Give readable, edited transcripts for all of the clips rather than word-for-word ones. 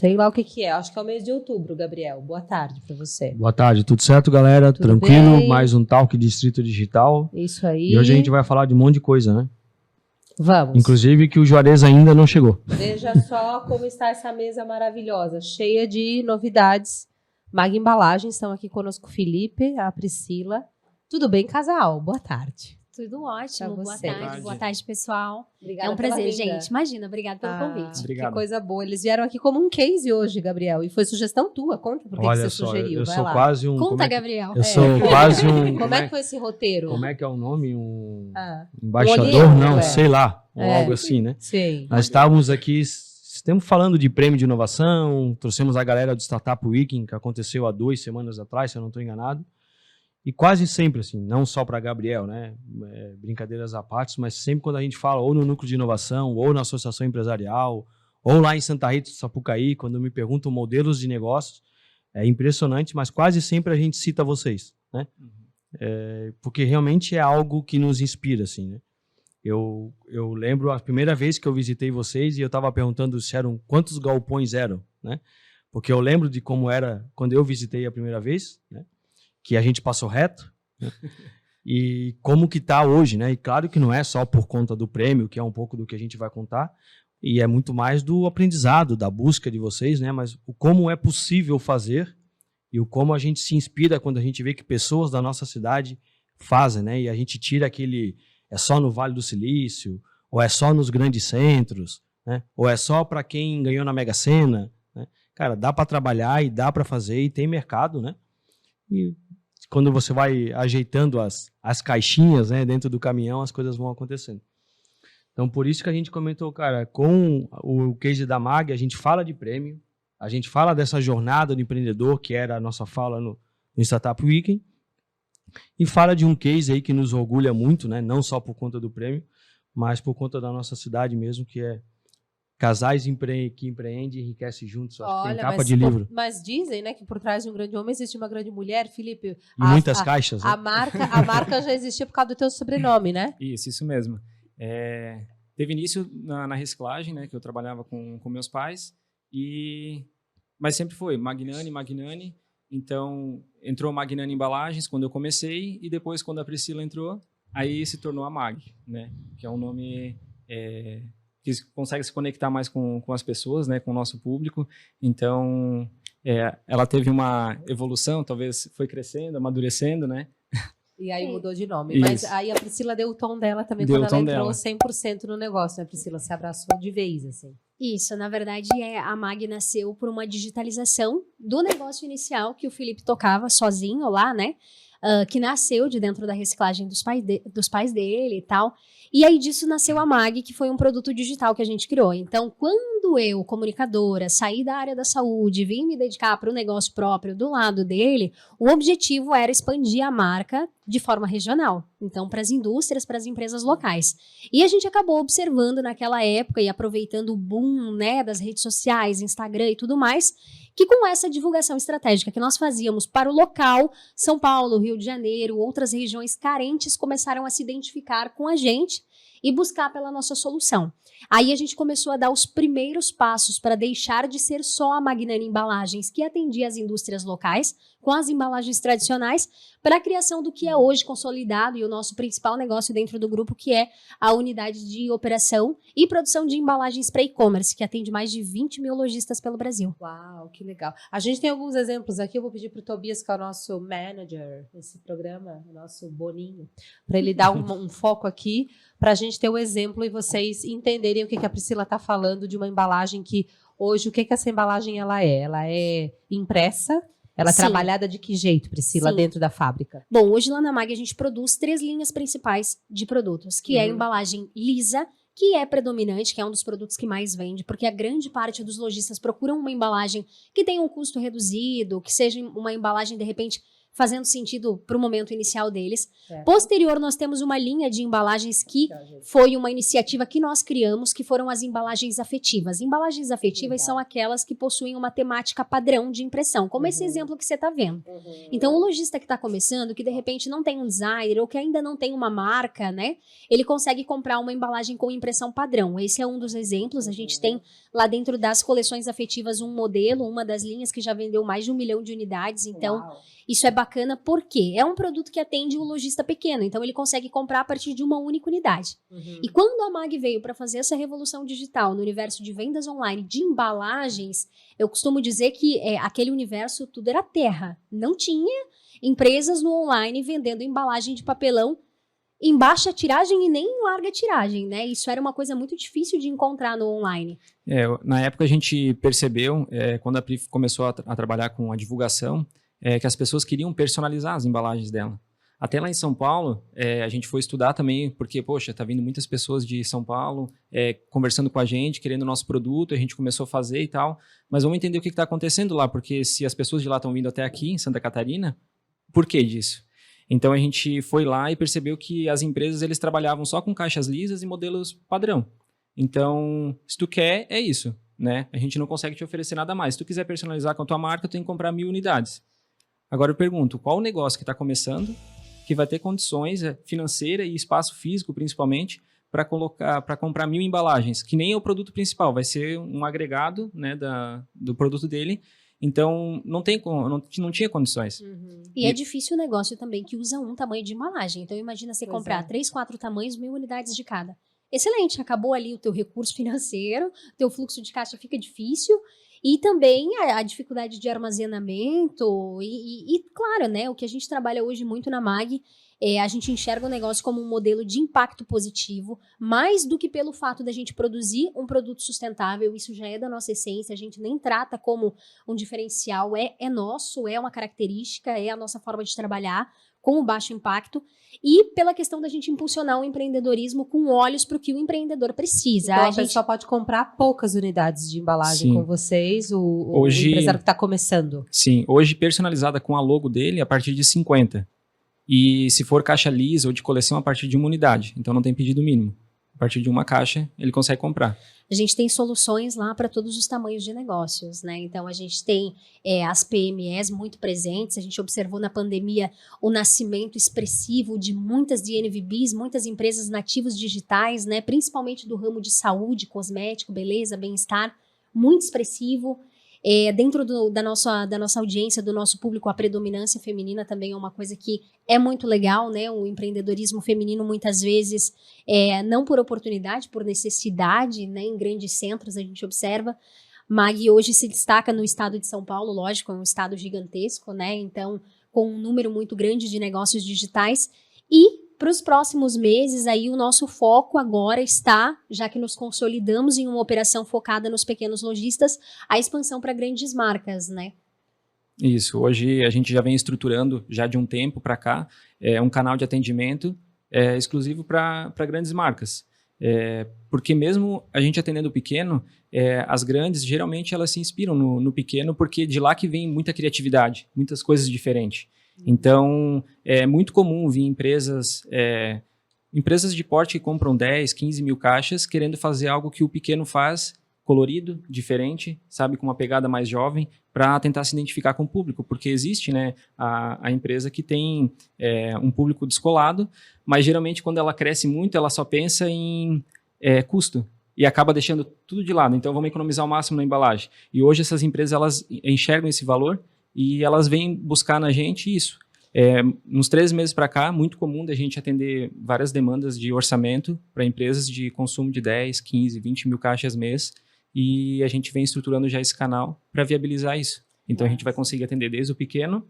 Sei lá o que é. Acho que é o mês de outubro, Gabriel. Boa tarde para você. Boa tarde, tudo certo, galera? Tudo Tranquilo? bem? Mais um Talk Distrito Digital. Isso aí. E hoje a gente vai falar de um monte de coisa, né? Vamos. Inclusive que o Juarez ainda não chegou. Veja só como está essa mesa maravilhosa, cheia de novidades. Mag Embalagens, estão aqui conosco o Felipe, a Priscila. Tudo bem, casal? Boa tarde. Tudo ótimo. Pra Boa você. tarde, pessoal. Obrigada É um prazer, pela vinda. gente. Imagina, obrigada pelo convite. Obrigado. Que coisa boa. Eles vieram aqui como um case hoje, Gabriel. E foi sugestão tua. Conta por que Olha você só, sugeriu. eu Vai sou lá. quase um... Conta, Gabriel. Eu sou quase um... Como é que foi esse roteiro? Como é que é o nome? Um Olheiro, embaixador? Não, é. sei lá. Ou É. algo assim, né? Sim. Nós estávamos aqui, estamos falando de prêmio de inovação, trouxemos a galera do Startup Weekend, que aconteceu há 2 semanas atrás, se eu não estou enganado. E quase sempre, assim, não só para Gabriel, né? Brincadeiras à parte, mas sempre quando a gente fala ou no núcleo de inovação, ou na associação empresarial, ou lá em Santa Rita do Sapucaí, quando me perguntam modelos de negócios, é impressionante, mas quase sempre a gente cita vocês, né? Porque realmente é algo que nos inspira, assim, né? Eu lembro a primeira vez que eu visitei vocês e eu estava perguntando se eram quantos galpões eram, né? Porque eu lembro de como era quando eu visitei a primeira vez, né? Que a gente passou reto, né? E como que está hoje, né? E claro que não é só por conta do prêmio, que é um pouco do que a gente vai contar, e é muito mais do aprendizado, da busca de vocês, né? Mas o como é possível fazer e o como a gente se inspira quando a gente vê que pessoas da nossa cidade fazem, né? E a gente tira aquele, é só no Vale do Silício, ou é só nos grandes centros, né? Ou é só para quem ganhou na Mega Sena, né? Cara, dá para trabalhar e dá para fazer e tem mercado, né? E quando você vai ajeitando as caixinhas, né, dentro do caminhão, as coisas vão acontecendo. Então, por isso que a gente comentou, cara, com o case da MAG, a gente fala de prêmio, a gente fala dessa jornada do empreendedor, que era a nossa fala no Startup Weekend, e fala de um case aí que nos orgulha muito, né, não só por conta do prêmio, mas por conta da nossa cidade mesmo, que é Casais que empreendem e enriquecem juntos. Acho que tem capa de livro. Mas dizem, né, que por trás de um grande homem existe uma grande mulher, Felipe. E muitas caixas. A marca já existia por causa do teu sobrenome, né? Isso mesmo. Teve início na reciclagem, né, que eu trabalhava com meus pais, mas sempre foi Magnani. Então, entrou Magnani Embalagens quando eu comecei, e depois, quando a Priscila entrou, aí se tornou a MAG, né, que é um nome... que consegue se conectar mais com as pessoas, né, com o nosso público. Então, ela teve uma evolução, talvez foi crescendo, amadurecendo, né? E aí mudou de nome. Isso. Mas aí a Priscila deu o tom dela também Deu quando o tom ela entrou dela. 100% no negócio, né, Priscila? Se abraçou de vez, assim. Isso, na verdade, a MAG nasceu por uma digitalização do negócio inicial que o Felipe tocava sozinho lá, né? Que nasceu de dentro da reciclagem dos pais dele e tal. E aí disso nasceu a MAG, que foi um produto digital que a gente criou. Então, quando eu, comunicadora, saí da área da saúde, vim me dedicar para o negócio próprio do lado dele, o objetivo era expandir a marca de forma regional. Então, para as indústrias, para as empresas locais. E a gente acabou observando naquela época e aproveitando o boom, né, das redes sociais, Instagram e tudo mais, que com essa divulgação estratégica que nós fazíamos para o local, São Paulo, Rio de Janeiro, outras regiões carentes começaram a se identificar com a gente e buscar pela nossa solução. Aí a gente começou a dar os primeiros passos para deixar de ser só a Magnani Embalagens, que atendia as indústrias locais, com as embalagens tradicionais, para a criação do que é hoje consolidado e o nosso principal negócio dentro do grupo, que é a unidade de operação e produção de embalagens para e-commerce, que atende mais de 20 mil lojistas pelo Brasil. Uau, que legal. A gente tem alguns exemplos aqui, eu vou pedir para o Tobias, que é o nosso manager desse programa, o nosso Boninho, para ele dar um foco aqui, para a gente ter o exemplo e vocês entenderem o que a Priscila está falando de uma embalagem que hoje, o que essa embalagem ela é? Ela é impressa? Ela é Sim. trabalhada de que jeito, Priscila, Sim. dentro da fábrica? Bom, hoje lá na MAG a gente produz 3 linhas principais de produtos, que é a embalagem lisa, que é predominante, que é um dos produtos que mais vende, porque a grande parte dos lojistas procuram uma embalagem que tenha um custo reduzido, que seja uma embalagem, de repente, fazendo sentido para o momento inicial deles. Certo. Posterior, nós temos uma linha de embalagens que foi uma iniciativa que nós criamos, que foram as embalagens afetivas. Embalagens afetivas são aquelas que possuem uma temática padrão de impressão, como esse exemplo que você está vendo. Então, o lojista que está começando, que de repente não tem um designer ou que ainda não tem uma marca, né? Ele consegue comprar uma embalagem com impressão padrão. Esse é um dos exemplos. A gente tem lá dentro das coleções afetivas um modelo, uma das linhas que já vendeu mais de 1 milhão de unidades. Então, isso é bacana porque é um produto que atende o lojista pequeno. Então, ele consegue comprar a partir de uma única unidade. E quando a MAG veio para fazer essa revolução digital no universo de vendas online de embalagens, eu costumo dizer que aquele universo tudo era terra. Não tinha empresas no online vendendo embalagem de papelão em baixa tiragem e nem em larga tiragem, né? Isso era uma coisa muito difícil de encontrar no online. Na época a gente percebeu, quando a Pri começou a trabalhar com a divulgação, que as pessoas queriam personalizar as embalagens dela. Até lá em São Paulo, a gente foi estudar também, porque, poxa, tá vindo muitas pessoas de São Paulo conversando com a gente, querendo o nosso produto, a gente começou a fazer e tal, mas vamos entender o que está acontecendo lá, porque se as pessoas de lá estão vindo até aqui, em Santa Catarina, por que disso? Então, a gente foi lá e percebeu que as empresas, eles trabalhavam só com caixas lisas e modelos padrão. Então, se tu quer, é isso, né? A gente não consegue te oferecer nada mais. Se tu quiser personalizar com a tua marca, tu tem que comprar 1000 unidades. Agora, eu pergunto, qual o negócio que está começando, que vai ter condições financeiras e espaço físico, principalmente, para comprar 1000 embalagens, que nem é o produto principal, vai ser um agregado, né, do produto dele. Então, não tinha condições. E é difícil o negócio também que usa um tamanho de embalagem. Então, imagina você comprar 3, 4 tamanhos, 1000 unidades de cada. Excelente, acabou ali o teu recurso financeiro, teu fluxo de caixa fica difícil. E também a dificuldade de armazenamento e, claro, né, o que a gente trabalha hoje muito na MAG, a gente enxerga o negócio como um modelo de impacto positivo, mais do que pelo fato da gente produzir um produto sustentável, isso já é da nossa essência, a gente nem trata como um diferencial, é nosso, é uma característica, é a nossa forma de trabalhar com o baixo impacto, e pela questão da gente impulsionar o empreendedorismo com olhos para o que o empreendedor precisa. Então, a pessoa pode comprar poucas unidades de embalagem Sim. com vocês, o Hoje, empresário que está começando. Sim, hoje personalizada com a logo dele a partir de 50. E se for caixa lisa ou de coleção, a partir de 1 unidade. Então não tem pedido mínimo. A partir de uma caixa, ele consegue comprar. A gente tem soluções lá para todos os tamanhos de negócios, né? Então, a gente tem as PMEs muito presentes. A gente observou na pandemia o nascimento expressivo de muitas DNVBs, muitas empresas nativos digitais, né? Principalmente do ramo de saúde, cosmético, beleza, bem-estar, muito expressivo. Dentro da nossa audiência, do nosso público, a predominância feminina também é uma coisa que é muito legal, né? O empreendedorismo feminino, muitas vezes, não por oportunidade, por necessidade, né? Em grandes centros, a gente observa. MAG hoje se destaca no estado de São Paulo, lógico, é um estado gigantesco, né? Então, com um número muito grande de negócios digitais. E para os próximos meses, aí o nosso foco agora está, já que nos consolidamos em uma operação focada nos pequenos lojistas, a expansão para grandes marcas, né? Isso, hoje a gente já vem estruturando, já de um tempo para cá, um canal de atendimento exclusivo para grandes marcas. Porque mesmo a gente atendendo o pequeno, as grandes, geralmente elas se inspiram no pequeno, porque de lá que vem muita criatividade, muitas coisas diferentes. Então, é muito comum vir empresas de porte que compram 10, 15 mil caixas, querendo fazer algo que o pequeno faz, colorido, diferente, sabe, com uma pegada mais jovem, para tentar se identificar com o público, porque existe, né, a empresa que tem um público descolado, mas geralmente quando ela cresce muito, ela só pensa em custo, e acaba deixando tudo de lado. Então, vamos economizar o máximo na embalagem. E hoje essas empresas, elas enxergam esse valor, e elas vêm buscar na gente isso. Nos 3 meses para cá, muito comum da gente atender várias demandas de orçamento para empresas de consumo de 10, 15, 20 mil caixas mês, e a gente vem estruturando já esse canal para viabilizar isso. Então, a gente vai conseguir atender desde o pequeno,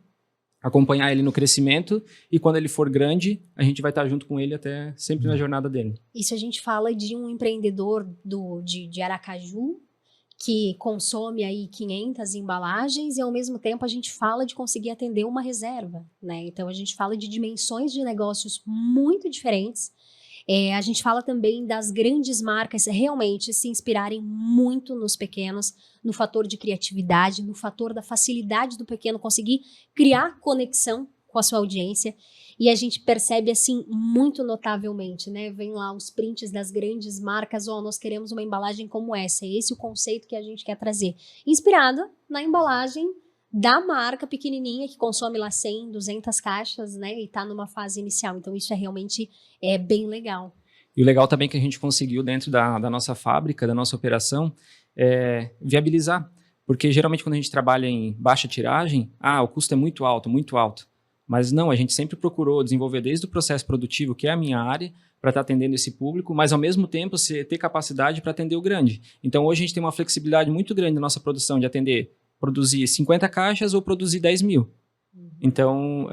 acompanhar ele no crescimento, e quando ele for grande, a gente vai estar junto com ele até sempre na jornada dele. Isso a gente fala de um empreendedor de Aracaju, que consome aí 500 embalagens, e ao mesmo tempo a gente fala de conseguir atender uma reserva, né? Então a gente fala de dimensões de negócios muito diferentes. A gente fala também das grandes marcas realmente se inspirarem muito nos pequenos, no fator de criatividade, no fator da facilidade do pequeno conseguir criar conexão com a sua audiência. E a gente percebe, assim, muito notavelmente, né? Vem lá os prints das grandes marcas, nós queremos uma embalagem como essa. É esse o conceito que a gente quer trazer. Inspirado na embalagem da marca pequenininha, que consome lá 100, 200 caixas, né? E tá numa fase inicial. Então, isso é realmente bem legal. E o legal também que a gente conseguiu dentro da nossa fábrica, da nossa operação, viabilizar. Porque, geralmente, quando a gente trabalha em baixa tiragem, o custo é muito alto, muito alto. Mas não, a gente sempre procurou desenvolver desde o processo produtivo, que é a minha área, para estar atendendo esse público, mas ao mesmo tempo ter capacidade para atender o grande. Então hoje a gente tem uma flexibilidade muito grande na nossa produção de produzir 50 caixas ou produzir 10 mil. Então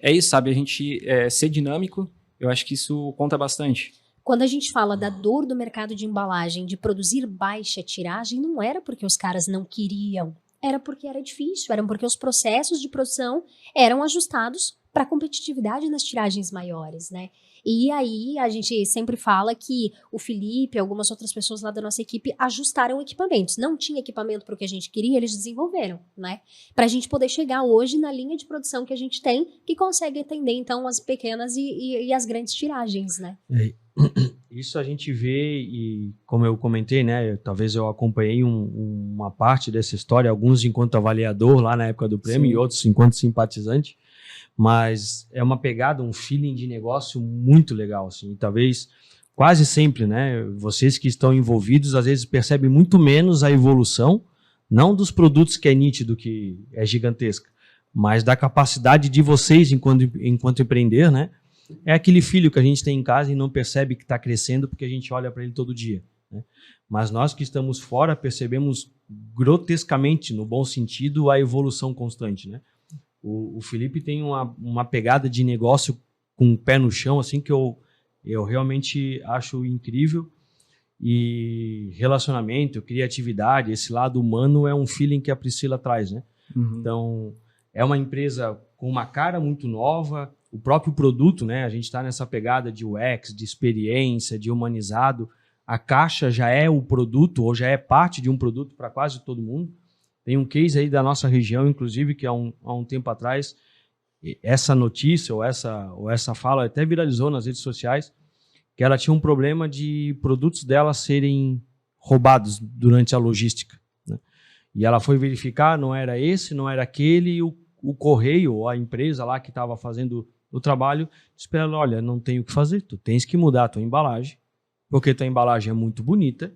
é isso, sabe? A gente ser dinâmico, eu acho que isso conta bastante. Quando a gente fala da dor do mercado de embalagem, de produzir baixa tiragem, não era porque os caras não queriam. Era porque era difícil, era porque os processos de produção eram ajustados para a competitividade nas tiragens maiores, né? E aí a gente sempre fala que o Felipe e algumas outras pessoas lá da nossa equipe ajustaram equipamentos. Não tinha equipamento para o que a gente queria, eles desenvolveram, né? Para a gente poder chegar hoje na linha de produção que a gente tem, que consegue atender então as pequenas e as grandes tiragens, né? Isso a gente vê e, como eu comentei, né, talvez eu acompanhei uma parte dessa história, alguns enquanto avaliador lá na época do prêmio. Sim. E outros enquanto simpatizante, mas é uma pegada, um feeling de negócio muito legal, assim, talvez quase sempre, né, vocês que estão envolvidos às vezes percebem muito menos a evolução, não dos produtos que é nítido, que é gigantesca, mas da capacidade de vocês enquanto empreender, né? É aquele filho que a gente tem em casa e não percebe que está crescendo porque a gente olha para ele todo dia, né? Mas nós que estamos fora percebemos grotescamente, no bom sentido, a evolução constante, né? O Felipe tem uma pegada de negócio com o pé no chão, assim, que eu realmente acho incrível. E relacionamento, criatividade, esse lado humano é um feeling que a Priscila traz, né? Uhum. Então, é uma empresa com uma cara muito nova. O próprio produto, né? A gente está nessa pegada de UX, de experiência, de humanizado. A caixa já é o produto, ou já é parte de um produto para quase todo mundo. Tem um case aí da nossa região, inclusive, que há um tempo atrás, essa notícia ou essa fala até viralizou nas redes sociais, que ela tinha um problema de produtos dela serem roubados durante a logística, né? E ela foi verificar, não era esse, não era aquele, e o correio, ou a empresa lá que estava fazendo o trabalho, disse para ela: olha, não tem o que fazer, tu tens que mudar a tua embalagem, porque tua embalagem é muito bonita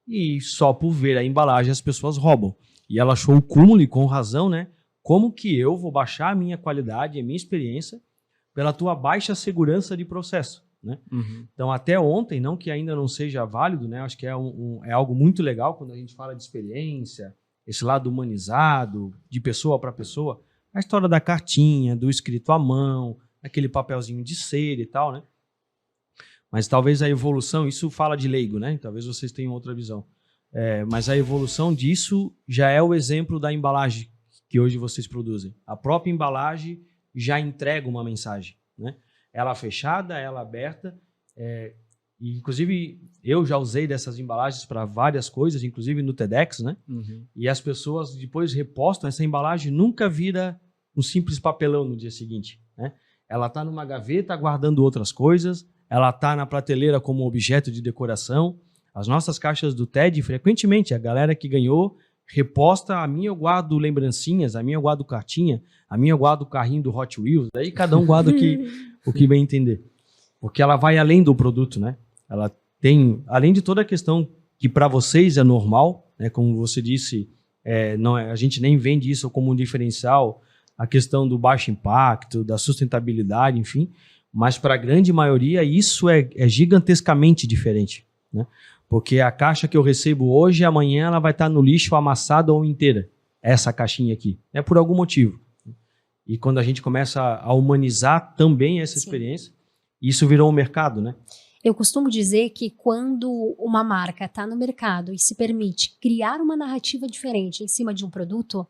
e só por ver a embalagem as pessoas roubam. E ela achou o cúmulo, e com razão, né? Como que eu vou baixar a minha qualidade, a minha experiência, pela tua baixa segurança de processo, né? Uhum. Então, até ontem, não que ainda não seja válido, né? Acho que é algo muito legal quando a gente fala de experiência, esse lado humanizado, de pessoa para pessoa, a história da cartinha, do escrito à mão, aquele papelzinho de cera e tal, né? Mas talvez a evolução, isso fala de leigo, né? Talvez vocês tenham outra visão. Mas a evolução disso já é o exemplo da embalagem que hoje vocês produzem. A própria embalagem já entrega uma mensagem, né? Ela fechada, ela aberta. E, inclusive, eu já usei dessas embalagens para várias coisas, inclusive no TEDx, né? Uhum. E as pessoas depois repostam, essa embalagem nunca vira um simples papelão no dia seguinte, né? Ela está numa gaveta guardando outras coisas, ela está na prateleira como objeto de decoração. As nossas caixas do TED, frequentemente, a galera que ganhou reposta: a minha eu guardo lembrancinhas, a minha eu guardo cartinha, a minha eu guardo o carrinho do Hot Wheels, daí cada um guarda o que bem entender. Porque ela vai além do produto, né? Ela tem, além de toda a questão que para vocês é normal, né? Como você disse, a gente nem vende isso como um diferencial, a questão do baixo impacto, da sustentabilidade, enfim, mas para a grande maioria isso é gigantescamente diferente, né? Porque a caixa que eu recebo hoje, amanhã ela vai estar no lixo amassada ou inteira, essa caixinha aqui, por algum motivo. E quando a gente começa a humanizar também essa experiência, isso virou um mercado, né? Eu costumo dizer que quando uma marca está no mercado e se permite criar uma narrativa diferente em cima de um produto,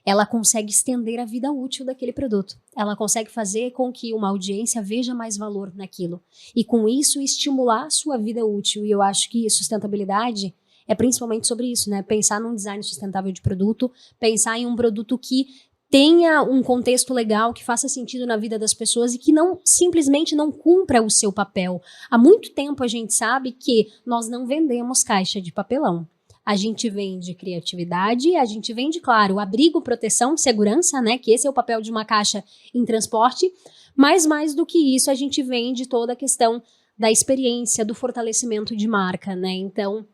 ela consegue estender a vida útil daquele produto. Ela consegue fazer com que uma audiência veja mais valor naquilo. E com isso estimular a sua vida útil. E eu acho que sustentabilidade é principalmente sobre isso, né? Pensar num design sustentável de produto, pensar em um produto que tenha um contexto legal, que faça sentido na vida das pessoas e que não simplesmente não cumpra o seu papel. Há muito tempo a gente sabe que nós não vendemos caixa de papelão. A gente vende criatividade, a gente vende, claro, abrigo, proteção, segurança, né? Que esse é o papel de uma caixa em transporte, mas mais do que isso, a gente vende toda a questão da experiência, do fortalecimento de marca, né? Então,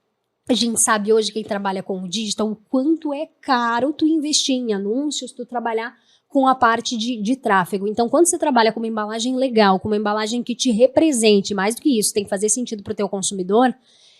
a gente sabe hoje, quem trabalha com o digital, o quanto é caro tu investir em anúncios, tu trabalhar com a parte de tráfego. Então, quando você trabalha com uma embalagem legal, com uma embalagem que te represente, mais do que isso, tem que fazer sentido para o teu consumidor,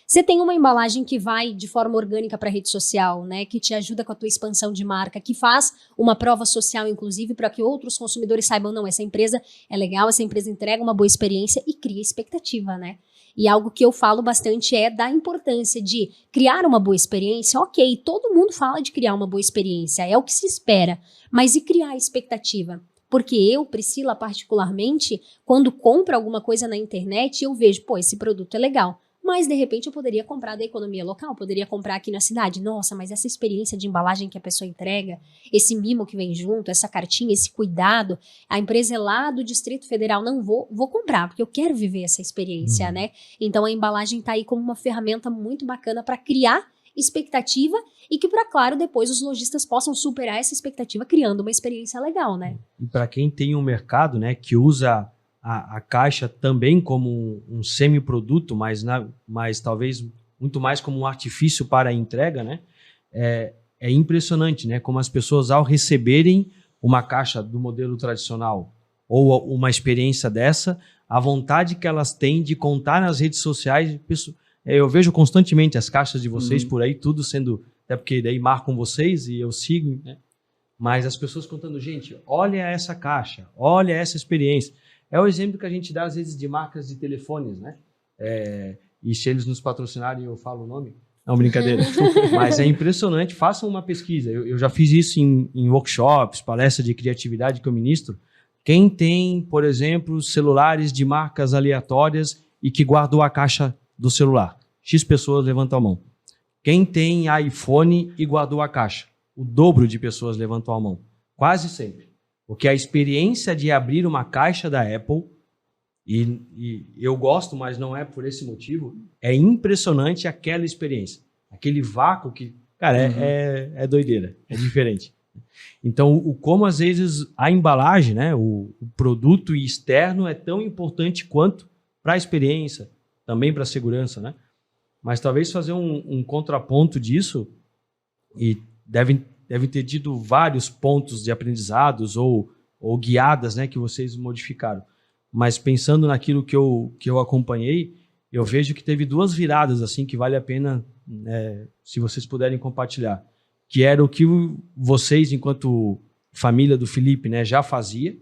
você tem uma embalagem que vai de forma orgânica para a rede social, né, que te ajuda com a tua expansão de marca, que faz uma prova social, inclusive, para que outros consumidores saibam, não, essa empresa é legal, essa empresa entrega uma boa experiência e cria expectativa, né? E algo que eu falo bastante é da importância de criar uma boa experiência. Ok, todo mundo fala de criar uma boa experiência, é o que se espera, mas e criar expectativa? Porque eu, Priscila, particularmente, quando compro alguma coisa na internet, eu vejo, pô, esse produto é legal. Mas, de repente, eu poderia comprar da economia local, poderia comprar aqui na cidade. Nossa, mas essa experiência de embalagem que a pessoa entrega, esse mimo que vem junto, essa cartinha, esse cuidado, a empresa é lá do Distrito Federal, não vou comprar, porque eu quero viver essa experiência, né? Então, a embalagem está aí como uma ferramenta muito bacana para criar expectativa e que, para claro, depois os lojistas possam superar essa expectativa criando uma experiência legal, né? E para quem tem um mercado, né, que usa a caixa também como um semi-produto, mas talvez muito mais como um artifício para a entrega, né? É impressionante, né? Como as pessoas, ao receberem uma caixa do modelo tradicional ou uma experiência dessa, a vontade que elas têm de contar nas redes sociais. Eu vejo constantemente as caixas de vocês por aí, tudo sendo... Até porque daí marcam vocês e eu sigo, né? Mas as pessoas contando, gente, olha essa caixa, olha essa experiência. É o exemplo que a gente dá, às vezes, de marcas de telefones, né? E se eles nos patrocinarem, eu falo o nome. Não, brincadeira. Mas é impressionante. Façam uma pesquisa. Eu já fiz isso em workshops, palestras de criatividade que eu ministro. Quem tem, por exemplo, celulares de marcas aleatórias e que guardou a caixa do celular? X pessoas levantam a mão. Quem tem iPhone e guardou a caixa? O dobro de pessoas levantam a mão. Quase sempre. Porque a experiência de abrir uma caixa da Apple, e eu gosto, mas não é por esse motivo, é impressionante aquela experiência. Aquele vácuo que, cara, é doideira, é diferente. Então, como às vezes a embalagem, né, o produto externo é tão importante quanto para a experiência, também para a segurança, né? Mas talvez fazer um contraponto disso, e devem ter tido vários pontos de aprendizados ou guiadas, né, que vocês modificaram. Mas pensando naquilo que eu acompanhei, eu vejo que teve duas viradas assim que vale a pena, se vocês puderem compartilhar. Que era o que vocês, enquanto família do Felipe, né, já fazia.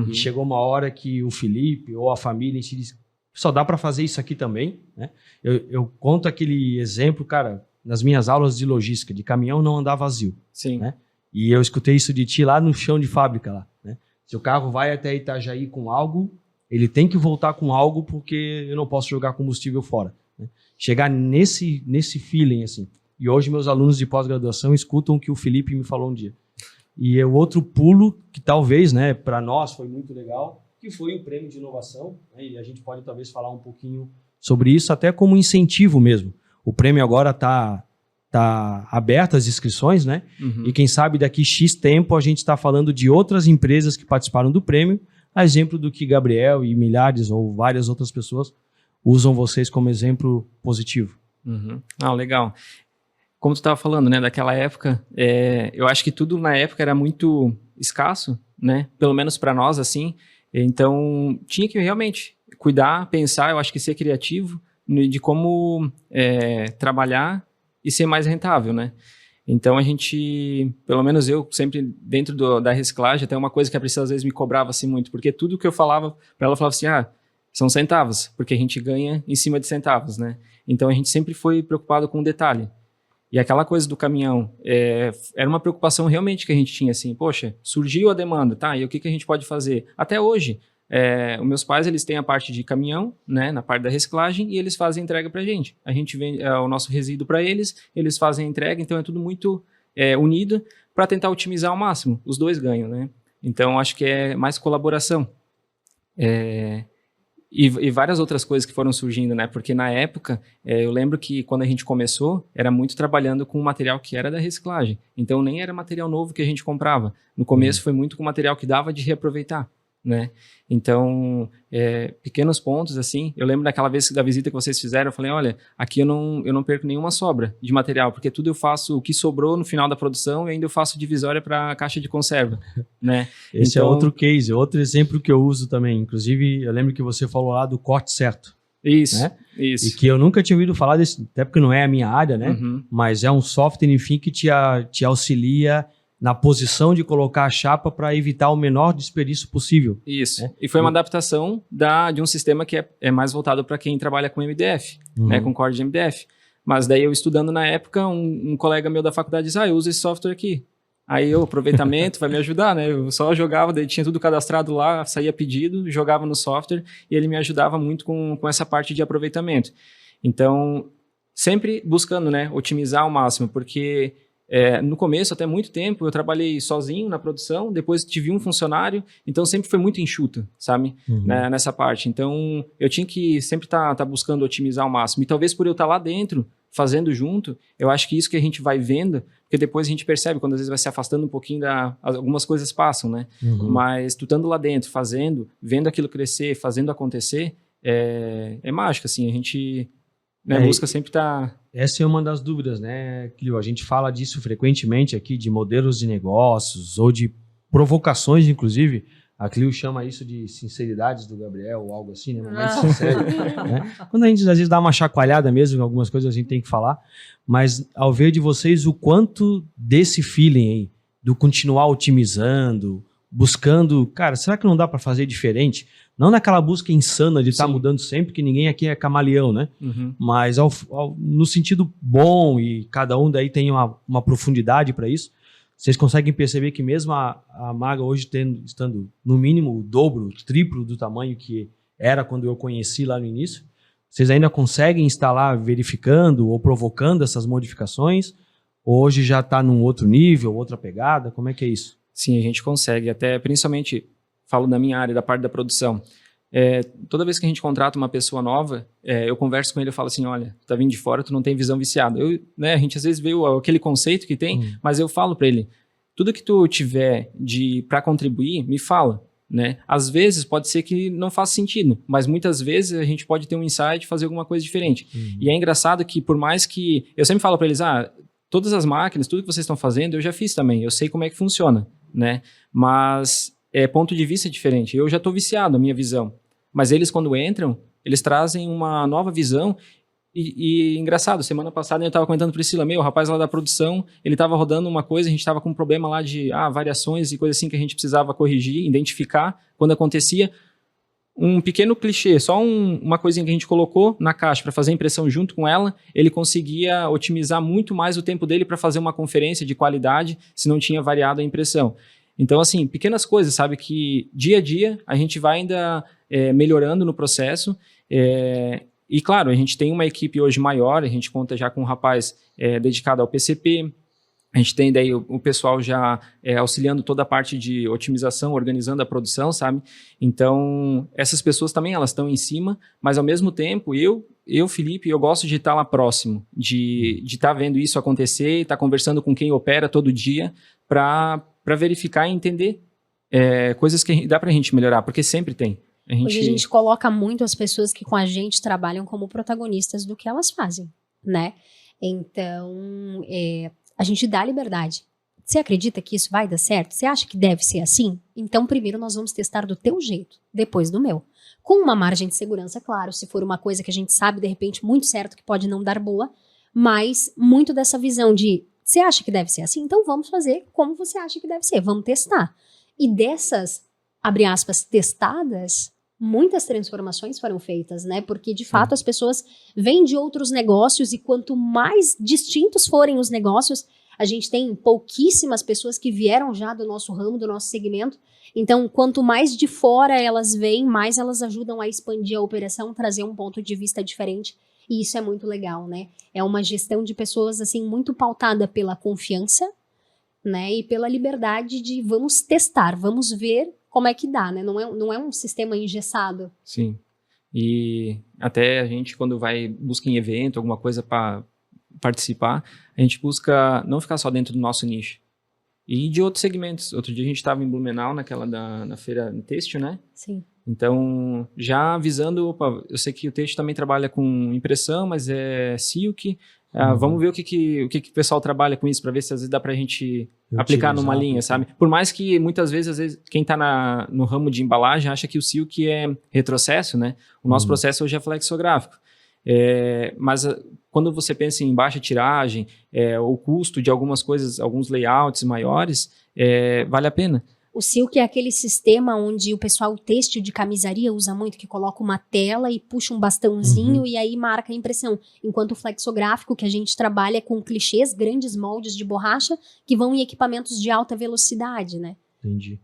E chegou uma hora que o Felipe ou a família em si disse, só dá para fazer isso aqui também, né? Eu conto aquele exemplo, cara, nas minhas aulas de logística, de caminhão não andar vazio. Sim. Né? E eu escutei isso de ti lá no chão de fábrica. Lá, né? Se o carro vai até Itajaí com algo, ele tem que voltar com algo porque eu não posso jogar combustível fora. Né? Chegar nesse feeling, assim. E hoje meus alunos de pós-graduação escutam o que o Felipe me falou um dia. E o outro pulo, que talvez, né, para nós foi muito legal, que foi o prêmio de inovação, né? E a gente pode talvez falar um pouquinho sobre isso, até como incentivo mesmo. O prêmio agora está aberto as inscrições, né? E quem sabe daqui X tempo a gente está falando de outras empresas que participaram do prêmio, a exemplo do que Gabriel e milhares ou várias outras pessoas usam vocês como exemplo positivo. Ah, legal. Como tu estava falando, né, daquela época, eu acho que tudo na época era muito escasso, né? Pelo menos para nós, assim. Então, tinha que realmente cuidar, pensar, eu acho que ser criativo de como trabalhar e ser mais rentável, né? Então, a gente, pelo menos eu, sempre dentro da reciclagem, até uma coisa que a Priscila às vezes me cobrava assim muito, porque tudo que eu falava para ela, eu falava assim, são centavos, porque a gente ganha em cima de centavos, né? Então a gente sempre foi preocupado com o detalhe. E aquela coisa do caminhão, era uma preocupação realmente que a gente tinha, assim, poxa, surgiu a demanda, tá, e o que a gente pode fazer? Até hoje, os meus pais, eles têm a parte de caminhão, né, na parte da reciclagem, e eles fazem entrega pra gente. A gente vende o nosso resíduo para eles fazem a entrega, então é tudo muito unido para tentar otimizar ao máximo. Os dois ganham, né? Então, acho que é mais colaboração. E várias outras coisas que foram surgindo, né? Porque na época, eu lembro que quando a gente começou, era muito trabalhando com material que era da reciclagem. Então, nem era material novo que a gente comprava. No começo, foi muito com material que dava de reaproveitar, né? Então, pequenos pontos, assim. Eu lembro daquela vez da visita que vocês fizeram, eu falei, olha, aqui eu não perco nenhuma sobra de material, porque tudo eu faço o que sobrou no final da produção e ainda eu faço divisória para caixa de conserva, né? Esse então, é outro case, outro exemplo que eu uso também. Inclusive, eu lembro que você falou lá do corte certo. Isso, né? isso. E que eu nunca tinha ouvido falar desse, até porque não é a minha área, né? Uhum. Mas é um software, enfim, que te auxilia na posição de colocar a chapa para evitar o menor desperdício possível. Isso. E foi uma adaptação de um sistema que é mais voltado para quem trabalha com MDF, né, com core de MDF. Mas daí eu estudando na época, um colega meu da faculdade disse, eu uso esse software aqui. Aí o aproveitamento vai me ajudar, né? Eu só jogava, daí tinha tudo cadastrado lá, saía pedido, jogava no software e ele me ajudava muito com essa parte de aproveitamento. Então, sempre buscando, né, otimizar ao máximo, porque no começo, até muito tempo, eu trabalhei sozinho na produção, depois tive um funcionário, então sempre foi muito enxuto, sabe, nessa parte. Então, eu tinha que sempre tá buscando otimizar ao máximo. E talvez por eu estar lá dentro, fazendo junto, eu acho que isso que a gente vai vendo, porque depois a gente percebe, quando às vezes vai se afastando um pouquinho, algumas coisas passam, né? Mas tu estando lá dentro, fazendo, vendo aquilo crescer, fazendo acontecer, é mágico, assim, a gente... Né, busca sempre estar... Essa é uma das dúvidas, né, Clio? A gente fala disso frequentemente aqui, de modelos de negócios ou de provocações, inclusive. A Clio chama isso de sinceridades do Gabriel ou algo assim, né? Momento sincero, né? Quando a gente às vezes dá uma chacoalhada mesmo, em algumas coisas a gente tem que falar, mas ao ver de vocês o quanto desse feeling aí, do continuar otimizando, buscando, cara, será que não dá para fazer diferente? Não naquela busca insana de estar mudando sempre, que ninguém aqui é camaleão, né? Mas no sentido bom, e cada um daí tem uma profundidade para isso, vocês conseguem perceber que mesmo a Maga hoje estando no mínimo o dobro, o triplo do tamanho que era quando eu conheci lá no início, vocês ainda conseguem estar lá verificando ou provocando essas modificações? Ou hoje já está num outro nível, outra pegada? Como é que é isso? Sim, a gente consegue. Até principalmente, falo da minha área, da parte da produção. Toda vez que a gente contrata uma pessoa nova, eu converso com ele e falo assim, olha, tá vindo de fora, tu não tem visão viciada. A gente às vezes vê aquele conceito que tem, mas eu falo para ele, tudo que tu tiver para contribuir, me fala. Né? Às vezes pode ser que não faça sentido, mas muitas vezes a gente pode ter um insight e fazer alguma coisa diferente. E é engraçado que por mais que... Eu sempre falo para eles, todas as máquinas, tudo que vocês estão fazendo, eu já fiz também, eu sei como é que funciona, né? Mas ponto de vista diferente. Eu já estou viciado, a minha visão. Mas eles, quando entram, eles trazem uma nova visão. E engraçado, semana passada eu estava comentando para Priscila, o rapaz lá da produção, ele estava rodando uma coisa, a gente estava com um problema lá de variações e coisa assim que a gente precisava corrigir, identificar quando acontecia. Um pequeno clichê, só uma coisinha que a gente colocou na caixa para fazer a impressão junto com ela, ele conseguia otimizar muito mais o tempo dele para fazer uma conferência de qualidade se não tinha variado a impressão. Então, assim, pequenas coisas, sabe, que dia a dia a gente vai ainda melhorando no processo. E, claro, a gente tem uma equipe hoje maior, a gente conta já com um rapaz dedicado ao PCP, a gente tem daí o pessoal já auxiliando toda a parte de otimização, organizando a produção, sabe? Então, essas pessoas também, elas estão em cima, mas ao mesmo tempo, Felipe, eu gosto de estar lá próximo, de estar vendo isso acontecer, estar conversando com quem opera todo dia, para verificar e entender coisas que dá para a gente melhorar, porque sempre tem. Hoje a gente coloca muito as pessoas que com a gente trabalham como protagonistas do que elas fazem, né? Então, a gente dá liberdade. Você acredita que isso vai dar certo? Você acha que deve ser assim? Então, primeiro nós vamos testar do teu jeito, depois do meu. Com uma margem de segurança, claro, se for uma coisa que a gente sabe, de repente, muito certo que pode não dar boa, mas muito dessa visão de, você acha que deve ser assim? Então vamos fazer como você acha que deve ser, vamos testar. E dessas, abre aspas, testadas, muitas transformações foram feitas, né? Porque, de fato, as pessoas vêm de outros negócios e quanto mais distintos forem os negócios, a gente tem pouquíssimas pessoas que vieram já do nosso ramo, do nosso segmento. Então, quanto mais de fora elas vêm, mais elas ajudam a expandir a operação, trazer um ponto de vista diferente. E isso é muito legal, né? É uma gestão de pessoas, assim, muito pautada pela confiança, né? E pela liberdade de vamos testar, vamos ver como é que dá, né? Não é um sistema engessado. Sim. E até a gente, quando busca em evento, alguma coisa para participar, a gente busca não ficar só dentro do nosso nicho. E de outros segmentos. Outro dia a gente estava em Blumenau, na feira têxtil, né? Sim. Então, já avisando, opa, eu sei que o têxtil também trabalha com impressão, mas é silk. Vamos ver o que o pessoal trabalha com isso, para ver se às vezes dá para a gente aplicar numa linha, sabe? Por mais que muitas vezes, às vezes, quem está no ramo de embalagem acha que o silk é retrocesso, né? O nosso processo hoje é flexográfico. Mas quando você pensa em baixa tiragem, o custo de algumas coisas, alguns layouts maiores, vale a pena. O silk é aquele sistema onde o pessoal têxtil de camisaria usa muito, que coloca uma tela e puxa um bastãozinho e aí marca a impressão. Enquanto o flexográfico que a gente trabalha é com clichês, grandes moldes de borracha que vão em equipamentos de alta velocidade, né? Entendi.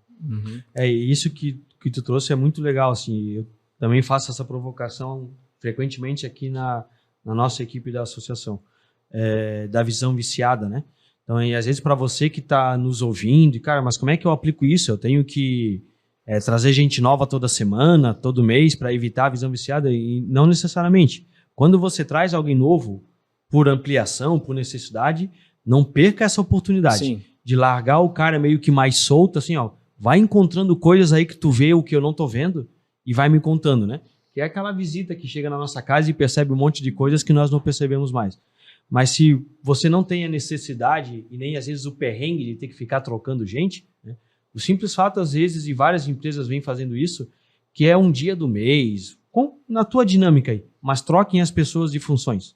Isso que tu trouxe é muito legal, assim. Eu também faço essa provocação frequentemente aqui na nossa equipe da associação, da visão viciada, né? Então, às vezes, para você que está nos ouvindo, cara, mas como é que eu aplico isso? Eu tenho que trazer gente nova toda semana, todo mês, para evitar a visão viciada? E não necessariamente. Quando você traz alguém novo, por ampliação, por necessidade, não perca essa oportunidade. Sim. De largar o cara meio que mais solto, assim, ó, vai encontrando coisas aí que tu vê o que eu não tô vendo e vai me contando, né? Que é aquela visita que chega na nossa casa e percebe um monte de coisas que nós não percebemos mais. Mas se você não tem a necessidade e nem às vezes o perrengue de ter que ficar trocando gente, né? O simples fato, às vezes, e várias empresas vêm fazendo isso, que é um dia do mês, na tua dinâmica aí, mas troquem as pessoas de funções.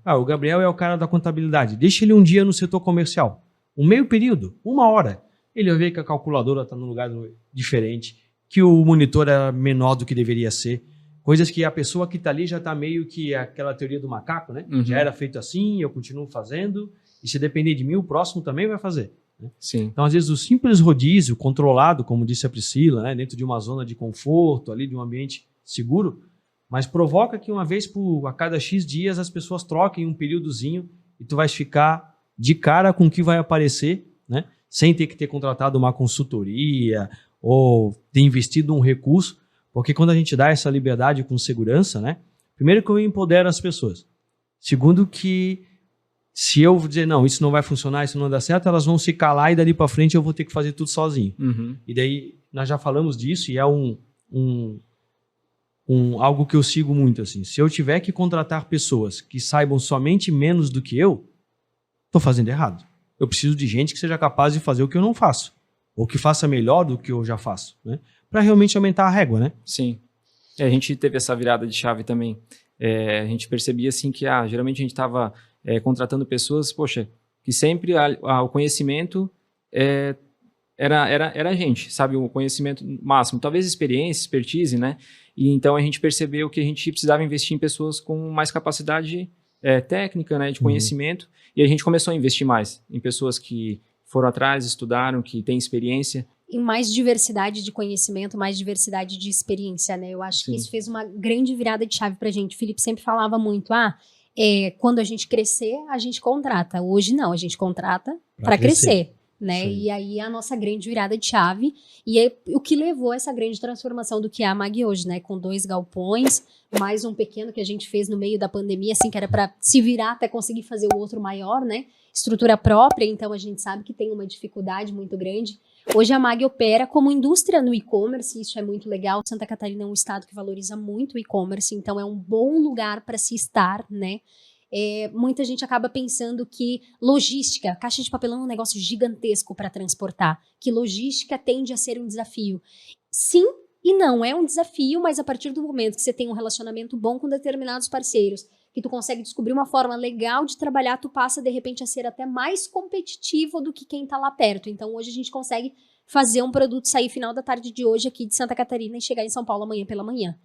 O Gabriel é o cara da contabilidade, deixa ele um dia no setor comercial, um meio período, 1 hora, ele vai ver que a calculadora está num lugar diferente, que o monitor é menor do que deveria ser, coisas que a pessoa que está ali já está meio que aquela teoria do macaco, né? Já era feito assim, eu continuo fazendo, e se depender de mim, o próximo também vai fazer. Né? Sim. Então, às vezes, o simples rodízio controlado, como disse a Priscila, né? Dentro de uma zona de conforto, ali de um ambiente seguro, mas provoca que uma vez a cada X dias as pessoas troquem um períodozinho e tu vais ficar de cara com o que vai aparecer, né? Sem ter que ter contratado uma consultoria ou ter investido um recurso. Porque quando a gente dá essa liberdade com segurança, né? Primeiro que eu empodero as pessoas. Segundo que se eu dizer, não, isso não vai funcionar, isso não dá certo, elas vão se calar e dali para frente eu vou ter que fazer tudo sozinho. E daí, nós já falamos disso e é algo que eu sigo muito, assim. Se eu tiver que contratar pessoas que saibam somente menos do que eu, estou fazendo errado. Eu preciso de gente que seja capaz de fazer o que eu não faço. Ou que faça melhor do que eu já faço, né? Para realmente aumentar a régua, né? Sim. A gente teve essa virada de chave também. A gente percebia assim que geralmente a gente estava contratando pessoas, poxa, que sempre o conhecimento era a gente, sabe? O conhecimento máximo. Talvez experiência, expertise, né? E então a gente percebeu que a gente precisava investir em pessoas com mais capacidade técnica, né? De conhecimento. E a gente começou a investir mais em pessoas que foram atrás, estudaram, que têm experiência. Em mais diversidade de conhecimento, mais diversidade de experiência, né? Eu acho que isso fez uma grande virada de chave pra gente. O Felipe sempre falava muito, quando a gente crescer, a gente contrata. Hoje não, a gente contrata para crescer, né? E aí a nossa grande virada de chave e é o que levou a essa grande transformação do que é a MAG hoje, né? Com 2 galpões, mais um pequeno que a gente fez no meio da pandemia, assim, que era para se virar até conseguir fazer o outro maior, né? Estrutura própria, então a gente sabe que tem uma dificuldade muito grande. Hoje a MAG opera como indústria no e-commerce, isso é muito legal. Santa Catarina é um estado que valoriza muito o e-commerce, então é um bom lugar para se estar, né? Muita gente acaba pensando que logística, caixa de papelão é um negócio gigantesco para transportar, que logística tende a ser um desafio. Sim e não, é um desafio, mas a partir do momento que você tem um relacionamento bom com determinados parceiros, que tu consegue descobrir uma forma legal de trabalhar, tu passa de repente a ser até mais competitivo do que quem tá lá perto. Então hoje a gente consegue fazer um produto sair final da tarde de hoje aqui de Santa Catarina e chegar em São Paulo amanhã pela manhã.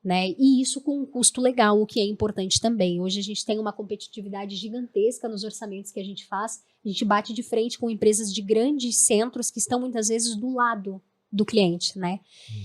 Né? E isso com um custo legal, o que é importante também. Hoje a gente tem uma competitividade gigantesca nos orçamentos que a gente faz. A gente bate de frente com empresas de grandes centros que estão muitas vezes do lado do cliente, né?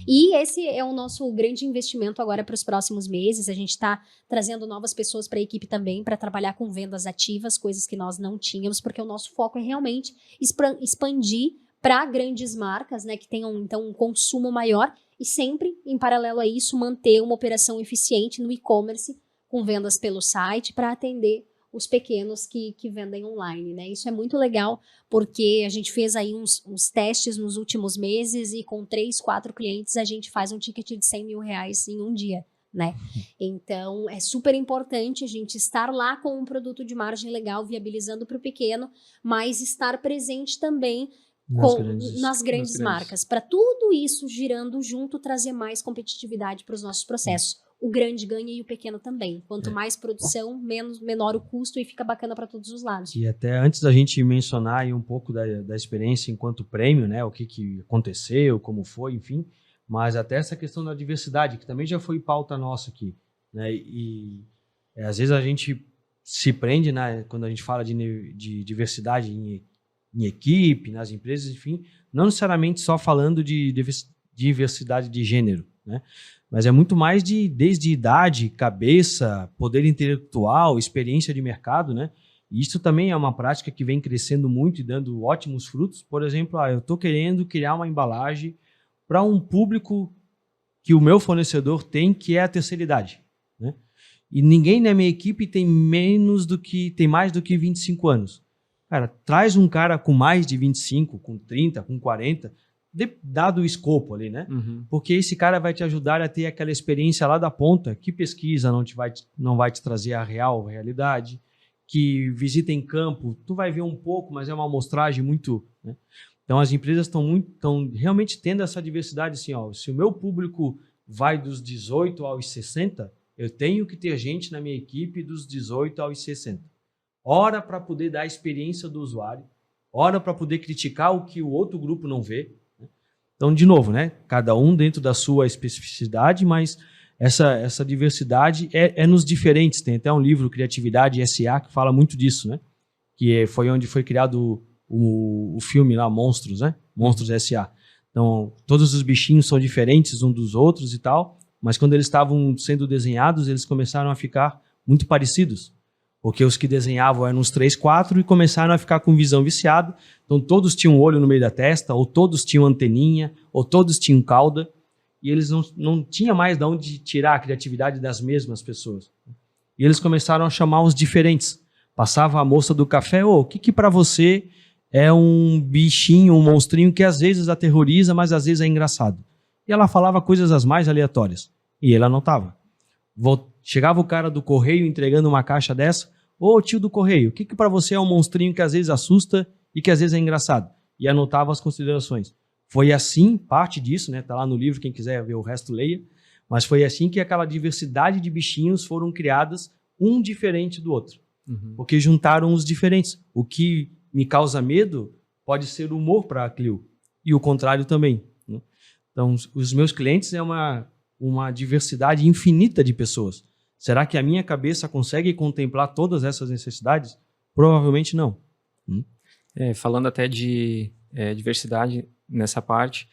E esse é o nosso grande investimento agora para os próximos meses. A gente está trazendo novas pessoas para a equipe também para trabalhar com vendas ativas, coisas que nós não tínhamos, porque o nosso foco é realmente expandir para grandes marcas, né, que tenham então um consumo maior e sempre, em paralelo a isso, manter uma operação eficiente no e-commerce com vendas pelo site para atender os pequenos que vendem online, né? Isso é muito legal, porque a gente fez aí uns testes nos últimos meses e com 3, 4 clientes a gente faz um ticket de 100 mil reais em um dia, né? Então, é super importante a gente estar lá com um produto de margem legal, viabilizando para o pequeno, mas estar presente também nas grandes marcas, para tudo isso girando junto, trazer mais competitividade para os nossos processos. O grande ganha e o pequeno também. Quanto mais produção, menor o custo e fica bacana para todos os lados. E até antes da gente mencionar aí um pouco da experiência enquanto prêmio, né, o que aconteceu, como foi, enfim, mas até essa questão da diversidade, que também já foi pauta nossa aqui, né, e às vezes a gente se prende, né, quando a gente fala de diversidade em equipe, nas empresas, enfim, não necessariamente só falando de diversidade de gênero, né? Mas é muito mais desde idade, cabeça, poder intelectual, experiência de mercado, né? E isso também é uma prática que vem crescendo muito e dando ótimos frutos. Por exemplo, eu estou querendo criar uma embalagem para um público que o meu fornecedor tem, que é a terceira idade, né? E ninguém na minha equipe tem mais do que 25 anos. Cara, traz um cara com mais de 25, com 30, com 40, dado o escopo ali, né? Porque esse cara vai te ajudar a ter aquela experiência lá da ponta, que pesquisa não vai te trazer a realidade, que visita em campo, tu vai ver um pouco, mas é uma amostragem muito, né? Então as empresas estão realmente tendo essa diversidade assim, ó, se o meu público vai dos 18 aos 60, eu tenho que ter gente na minha equipe dos 18 aos 60. Ora para poder dar a experiência do usuário, ora para poder criticar o que o outro grupo não vê. Então, de novo, né? Cada um dentro da sua especificidade, mas essa diversidade é nos diferentes. Tem até um livro, Criatividade S.A., que fala muito disso, né? Que foi onde foi criado o filme lá, Monstros, né? Monstros S.A. Então, todos os bichinhos são diferentes uns dos outros e tal, mas quando eles estavam sendo desenhados, eles começaram a ficar muito parecidos. Porque os que desenhavam eram uns 3, 4 e começaram a ficar com visão viciada. Então, todos tinham um olho no meio da testa, ou todos tinham anteninha, ou todos tinham cauda. E eles não tinham mais de onde tirar a criatividade das mesmas pessoas. E eles começaram a chamar os diferentes. Passava a moça do café, o que para você é um bichinho, um monstrinho que às vezes aterroriza, mas às vezes é engraçado. E ela falava coisas as mais aleatórias. E ele anotava. Chegava o cara do correio entregando uma caixa dessa. Ô tio do correio, o que para você é um monstrinho que às vezes assusta e que às vezes é engraçado? E anotava as considerações. Foi assim, parte disso, né? Tá lá no livro, quem quiser ver o resto leia. Mas foi assim que aquela diversidade de bichinhos foram criadas, um diferente do outro. Porque juntaram os diferentes. O que me causa medo pode ser humor para a Clio. E o contrário também, né? Então, os meus clientes é uma diversidade infinita de pessoas. Será que a minha cabeça consegue contemplar todas essas necessidades? Provavelmente não. Falando até de diversidade nessa parte,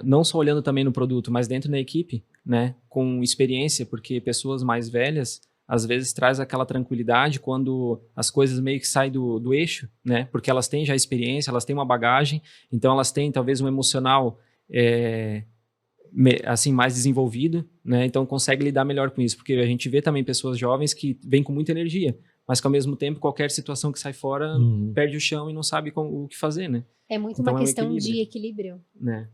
não só olhando também no produto, mas dentro da equipe, né, com experiência, porque pessoas mais velhas, às vezes, traz aquela tranquilidade quando as coisas meio que saem do eixo, né, porque elas têm já experiência, elas têm uma bagagem, então elas têm talvez um emocional assim, mais desenvolvido, né? Então consegue lidar melhor com isso, porque a gente vê também pessoas jovens que vêm com muita energia, mas que ao mesmo tempo qualquer situação que sai fora perde o chão e não sabe o que fazer, né? É muito então, uma questão de equilíbrio, né?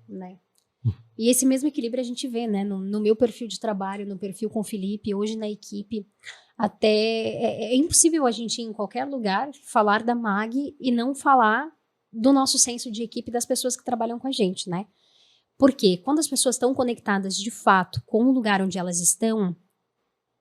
E esse mesmo equilíbrio a gente vê, né? No meu perfil de trabalho, no perfil com o Felipe, hoje na equipe, até é impossível a gente ir em qualquer lugar falar da MAG e não falar do nosso senso de equipe das pessoas que trabalham com a gente, né? Porque quando as pessoas estão conectadas de fato com o lugar onde elas estão,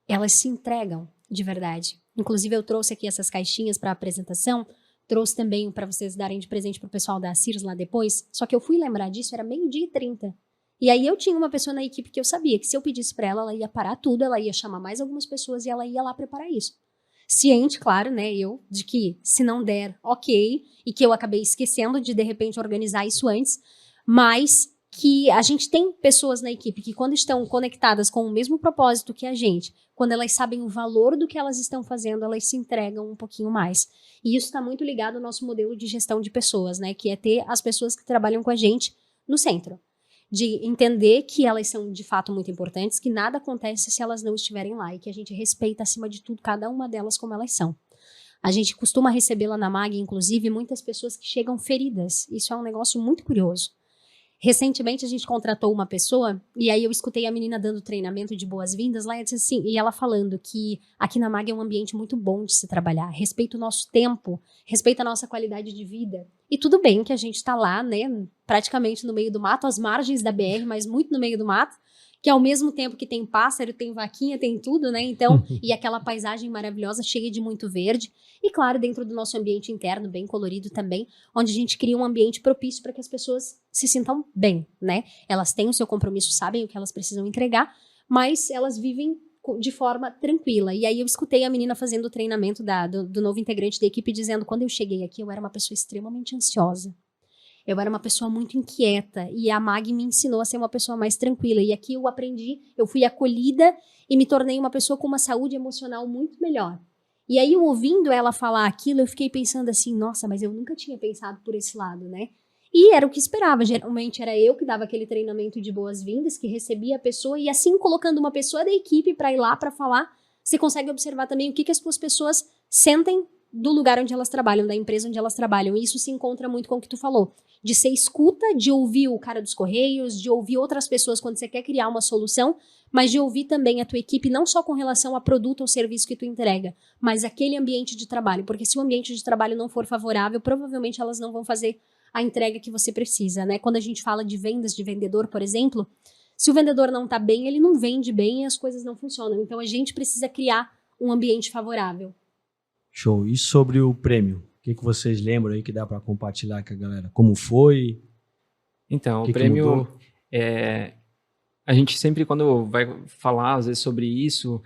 elas se entregam de verdade. Inclusive eu trouxe aqui essas caixinhas para a apresentação, trouxe também para vocês darem de presente pro pessoal da Sears lá depois, só que eu fui lembrar disso, era 12h30. E aí eu tinha uma pessoa na equipe que eu sabia que se eu pedisse para ela, ela ia parar tudo, ela ia chamar mais algumas pessoas e ela ia lá preparar isso. Ciente, claro, né, eu, de que se não der, ok, e que eu acabei esquecendo de repente, organizar isso antes, mas que a gente tem pessoas na equipe que quando estão conectadas com o mesmo propósito que a gente, quando elas sabem o valor do que elas estão fazendo, elas se entregam um pouquinho mais. E isso está muito ligado ao nosso modelo de gestão de pessoas, né, que é ter as pessoas que trabalham com a gente no centro. De entender que elas são de fato muito importantes, que nada acontece se elas não estiverem lá e que a gente respeita acima de tudo cada uma delas como elas são. A gente costuma receber lá na MAG, inclusive, muitas pessoas que chegam feridas. Isso é um negócio muito curioso. Recentemente a gente contratou uma pessoa e aí eu escutei a menina dando treinamento de boas-vindas lá e disse assim, e ela falando que aqui na MAG é um ambiente muito bom de se trabalhar, respeita o nosso tempo, respeita a nossa qualidade de vida. E tudo bem que a gente tá lá, né, praticamente no meio do mato, às margens da BR, mas muito no meio do mato, que ao mesmo tempo que tem pássaro, tem vaquinha, tem tudo, né? Então, e aquela paisagem maravilhosa, cheia de muito verde. E claro, dentro do nosso ambiente interno, bem colorido também, onde a gente cria um ambiente propício para que as pessoas se sintam bem, né? Elas têm o seu compromisso, sabem o que elas precisam entregar, mas elas vivem de forma tranquila. E aí eu escutei a menina fazendo o treinamento do novo integrante da equipe, dizendo, quando eu cheguei aqui, eu era uma pessoa extremamente ansiosa. Eu era uma pessoa muito inquieta e a MAG me ensinou a ser uma pessoa mais tranquila. E aqui eu aprendi, eu fui acolhida e me tornei uma pessoa com uma saúde emocional muito melhor. E aí, eu ouvindo ela falar aquilo, eu fiquei pensando assim, nossa, mas eu nunca tinha pensado por esse lado, né? E era o que esperava. Geralmente era eu que dava aquele treinamento de boas-vindas, que recebia a pessoa e assim, colocando uma pessoa da equipe para ir lá para falar, você consegue observar também o que as suas pessoas sentem do lugar onde elas trabalham, da empresa onde elas trabalham. E isso se encontra muito com o que tu falou. De ser escuta, de ouvir o cara dos correios, de ouvir outras pessoas quando você quer criar uma solução, mas de ouvir também a tua equipe, não só com relação a produto ou serviço que tu entrega, mas aquele ambiente de trabalho. Porque se o ambiente de trabalho não for favorável, provavelmente elas não vão fazer a entrega que você precisa, né? Quando a gente fala de vendas de vendedor, por exemplo, se o vendedor não tá bem, ele não vende bem e as coisas não funcionam. Então, a gente precisa criar um ambiente favorável. Show. E sobre o prêmio? O que vocês lembram aí que dá para compartilhar com a galera? Como foi? Então, que o prêmio, mudou? A gente sempre, quando vai falar, às vezes, sobre isso,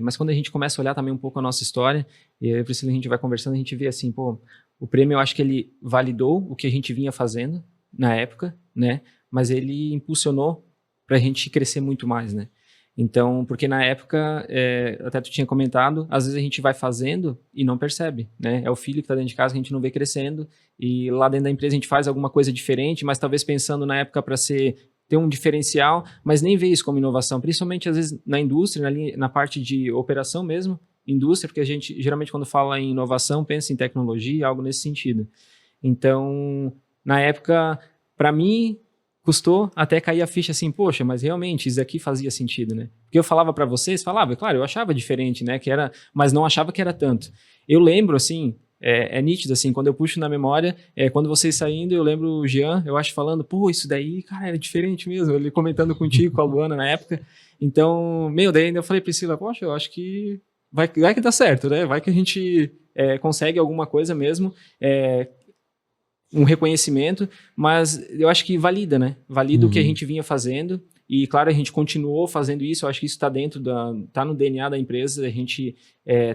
mas quando a gente começa a olhar também um pouco a nossa história, e eu e a Priscila, a gente vai conversando, a gente vê assim, pô, o prêmio, eu acho que ele validou o que a gente vinha fazendo na época, né? Mas ele impulsionou para a gente crescer muito mais, né? Então, porque na época, até tu tinha comentado, às vezes a gente vai fazendo e não percebe, né? É o filho que está dentro de casa que a gente não vê crescendo e lá dentro da empresa a gente faz alguma coisa diferente, mas talvez pensando na época para ter um diferencial, mas nem vê isso como inovação, principalmente às vezes na indústria, na parte de operação mesmo, indústria, porque a gente geralmente quando fala em inovação pensa em tecnologia, algo nesse sentido. Então, na época, para mim, custou até cair a ficha assim, poxa, mas realmente isso aqui fazia sentido, né? Porque eu falava para vocês, claro, eu achava diferente, né? Mas não achava que era tanto. Eu lembro, assim, é nítido, assim, quando eu puxo na memória, quando vocês saindo, eu lembro o Jean, eu acho, falando, pô, isso daí, cara, era diferente mesmo. Ele comentando contigo, com a Luana na época. Então, daí ainda eu falei, Priscila, poxa, eu acho que vai que dá certo, né? Vai que a gente consegue alguma coisa mesmo, um reconhecimento, mas eu acho que valida, né? Valida o que a gente vinha fazendo e, claro, a gente continuou fazendo isso, eu acho que isso está tá no DNA da empresa, a gente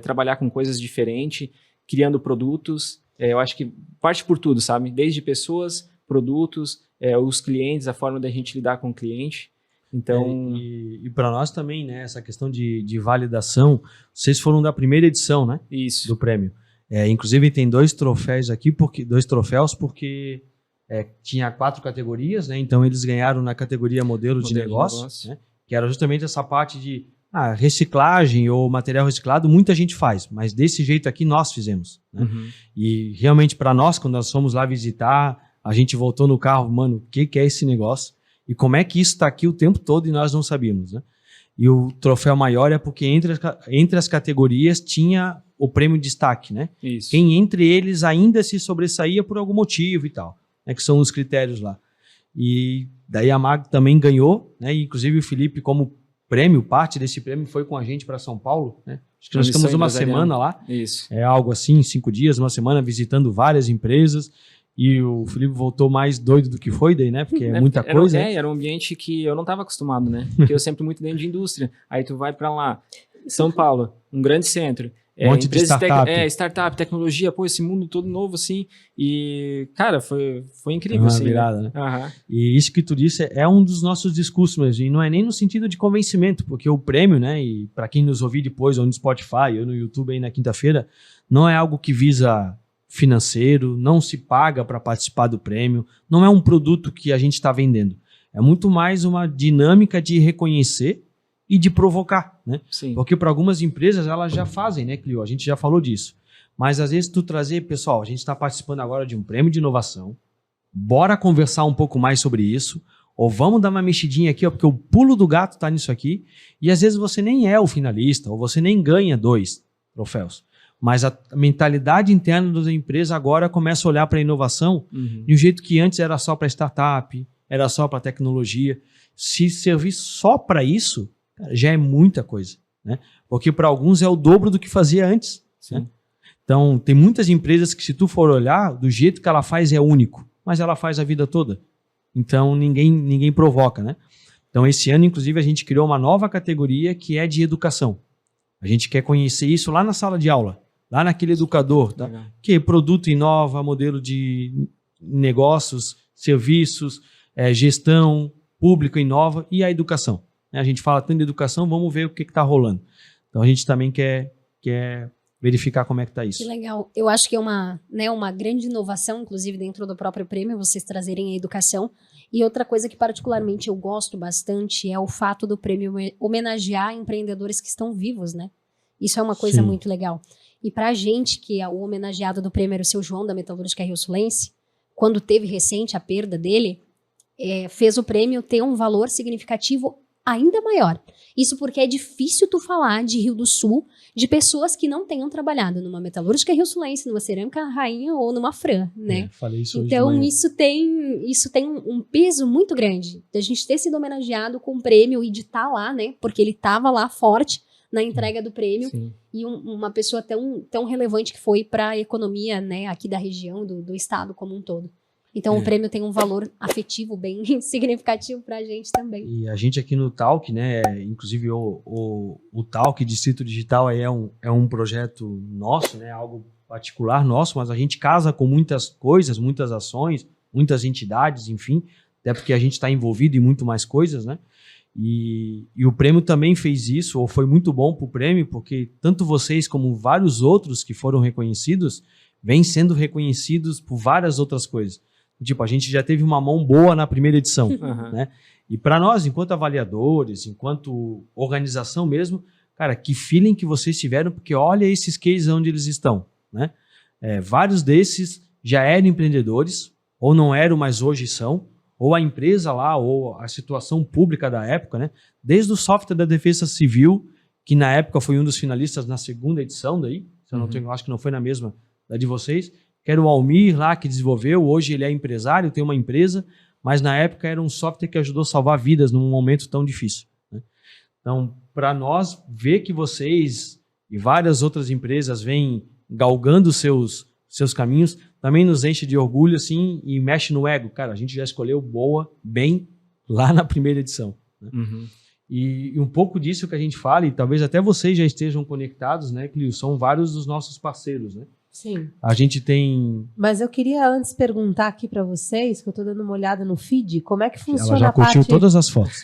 trabalhar com coisas diferentes, criando produtos, eu acho que parte por tudo, sabe? Desde pessoas, produtos, os clientes, a forma da gente lidar com o cliente. Então... E para nós também, né? Essa questão de validação, vocês foram da primeira edição, né? Isso. Do prêmio. Inclusive tem 2 troféus aqui, porque tinha 4 categorias, né? Então eles ganharam na categoria modelo de negócio. Né? Que era justamente essa parte de reciclagem ou material reciclado, muita gente faz, mas desse jeito aqui nós fizemos. Né? E realmente para nós, quando nós fomos lá visitar, a gente voltou no carro, mano, o que é esse negócio? E como é que isso está aqui o tempo todo e nós não sabíamos, né? E o troféu maior é porque entre as categorias tinha o prêmio de destaque, né? Isso. Quem entre eles ainda se sobressaía por algum motivo e tal, né? Que são os critérios lá. E daí a MAG também ganhou, né? E inclusive o Felipe, como prêmio, parte desse prêmio foi com a gente para São Paulo, né? Acho que nós Missão ficamos uma empresarial. semana lá. Isso. É algo assim, 5 dias, uma semana, visitando várias empresas. E o Felipe voltou mais doido do que foi daí, né? Porque é muita coisa. Era um ambiente que eu não estava acostumado, né? Porque eu sempre muito dentro de indústria. Aí tu vai para lá, São Paulo, um grande centro. Monte de startup. Startup, tecnologia, pô, esse mundo todo novo, assim. E, cara, foi incrível, Uma assim. virada, né? Aham. E isso que tu disse é um dos nossos discursos mesmo, e não é nem no sentido de convencimento, porque o prêmio, né, e para quem nos ouvir depois, ou no Spotify, ou no YouTube aí na quinta-feira, não é algo que visa financeiro, não se paga para participar do prêmio, não é um produto que a gente está vendendo. É muito mais uma dinâmica de reconhecer e de provocar, né? Sim. Porque para algumas empresas elas já fazem, né, Clio? A gente já falou disso. Mas às vezes tu trazer, pessoal, a gente está participando agora de um prêmio de inovação, bora conversar um pouco mais sobre isso, ou vamos dar uma mexidinha aqui, ó, porque o pulo do gato está nisso aqui, e às vezes você nem é o finalista, ou você nem ganha 2 troféus. Mas a mentalidade interna da empresa agora começa a olhar para a inovação de um jeito que antes era só para startup, era só para tecnologia. Se servir só para isso, cara, já é muita coisa, né? Porque para alguns é o dobro do que fazia antes. Né? Então, tem muitas empresas que, se tu for olhar, do jeito que ela faz é único, mas ela faz a vida toda. Então, ninguém provoca, né? Então, esse ano, inclusive, a gente criou uma nova categoria que é de educação. A gente quer conhecer isso lá na sala de aula, lá naquele educador, tá? Que produto inova, modelo de negócios, serviços, gestão, público inova e a educação. A gente fala tanto de educação, vamos ver o que está rolando. Então, a gente também quer verificar como é que está isso. Que legal. Eu acho que é uma grande inovação, inclusive dentro do próprio prêmio, vocês trazerem a educação. E outra coisa que particularmente eu gosto bastante é o fato do prêmio homenagear empreendedores que estão vivos, né? Isso é uma coisa muito legal. E pra gente, que é o homenageado do prêmio era o seu João, da Metalúrgica Rio-Sulense, quando teve recente a perda dele, fez o prêmio ter um valor significativo ainda maior. Isso porque é difícil tu falar de Rio do Sul, de pessoas que não tenham trabalhado numa Metalúrgica Rio-Sulense, numa Cerâmica Rainha ou numa Fran, né? Falei isso hoje então, de manhã. isso tem um peso muito grande, da gente ter sido homenageado com o prêmio e de estar lá, né? Porque ele estava lá forte na entrega do prêmio. Sim. E uma pessoa tão relevante que foi para a economia, né, aqui da região, do estado como um todo. Então, o prêmio tem um valor afetivo bem significativo para a gente também. E a gente aqui no Talk, né, inclusive o Talk Distrito Digital aí é um projeto nosso, né, algo particular nosso, mas a gente casa com muitas coisas, muitas ações, muitas entidades, enfim, até porque a gente está envolvido em muito mais coisas, né? E o prêmio também fez isso, ou foi muito bom para o prêmio, porque tanto vocês como vários outros que foram reconhecidos, vêm sendo reconhecidos por várias outras coisas. Tipo, a gente já teve uma mão boa na primeira edição, né? E para nós, enquanto avaliadores, enquanto organização mesmo, cara, que feeling que vocês tiveram, porque olha esses cases onde eles estão, né? Vários desses já eram empreendedores, ou não eram, mas hoje são, ou a empresa lá, ou a situação pública da época, né? Desde o software da Defesa Civil, que na época foi um dos finalistas na segunda edição daí, se eu não tenho, acho que não foi na mesma da de vocês, que era o Almir lá que desenvolveu, hoje ele é empresário, tem uma empresa, mas na época era um software que ajudou a salvar vidas num momento tão difícil, né? Então, para nós, ver que vocês e várias outras empresas vêm galgando seus caminhos, também nos enche de orgulho, assim, e mexe no ego. Cara, a gente já escolheu bem, lá na primeira edição, né? E um pouco disso que a gente fala, e talvez até vocês já estejam conectados, né, Clio? São vários dos nossos parceiros, né? Sim. A gente tem... Mas eu queria antes perguntar aqui para vocês, que eu tô dando uma olhada no feed, como é que funciona Ela já a curtiu parte... todas as fotos.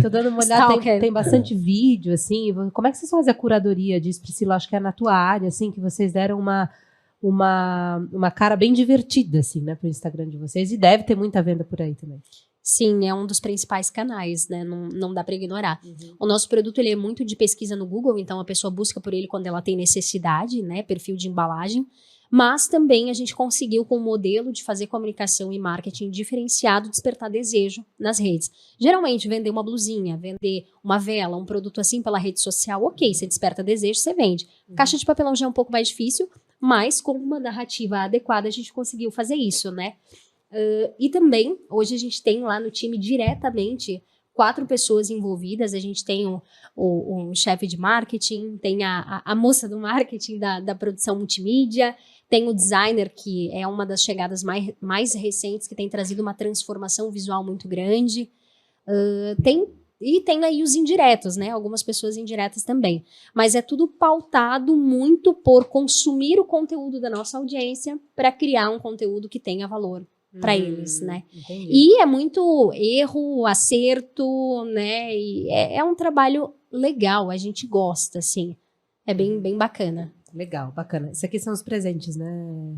Tô dando uma olhada, Stalker. tem bastante vídeo, assim. Como é que vocês fazem a curadoria disso, Priscila? Acho que é na tua área, assim, que vocês deram uma cara bem divertida, assim, né, pro Instagram de vocês. E deve ter muita venda por aí também. Sim, é um dos principais canais, né? Não dá para ignorar. O nosso produto ele é muito de pesquisa no Google, então a pessoa busca por ele quando ela tem necessidade, né? Perfil de embalagem. Mas também a gente conseguiu, com o modelo de fazer comunicação e marketing diferenciado, despertar desejo nas redes. Geralmente, vender uma blusinha, vender uma vela, um produto assim pela rede social, ok, você desperta desejo, você vende. Caixa de papelão já é um pouco mais difícil, mas com uma narrativa adequada a gente conseguiu fazer isso, né? E também, hoje a gente tem lá no time diretamente 4 pessoas envolvidas. A gente tem o chefe de marketing, tem a moça do marketing da produção multimídia, tem o designer, que é uma das chegadas mais recentes, que tem trazido uma transformação visual muito grande. E tem aí os indiretos, né? Algumas pessoas indiretas também. Mas é tudo pautado muito por consumir o conteúdo da nossa audiência para criar um conteúdo que tenha valor para eles, né? Entendi. E é muito erro, acerto, né? E é um trabalho legal, a gente gosta, assim. É bem bacana. Legal, bacana. Isso aqui são os presentes, né?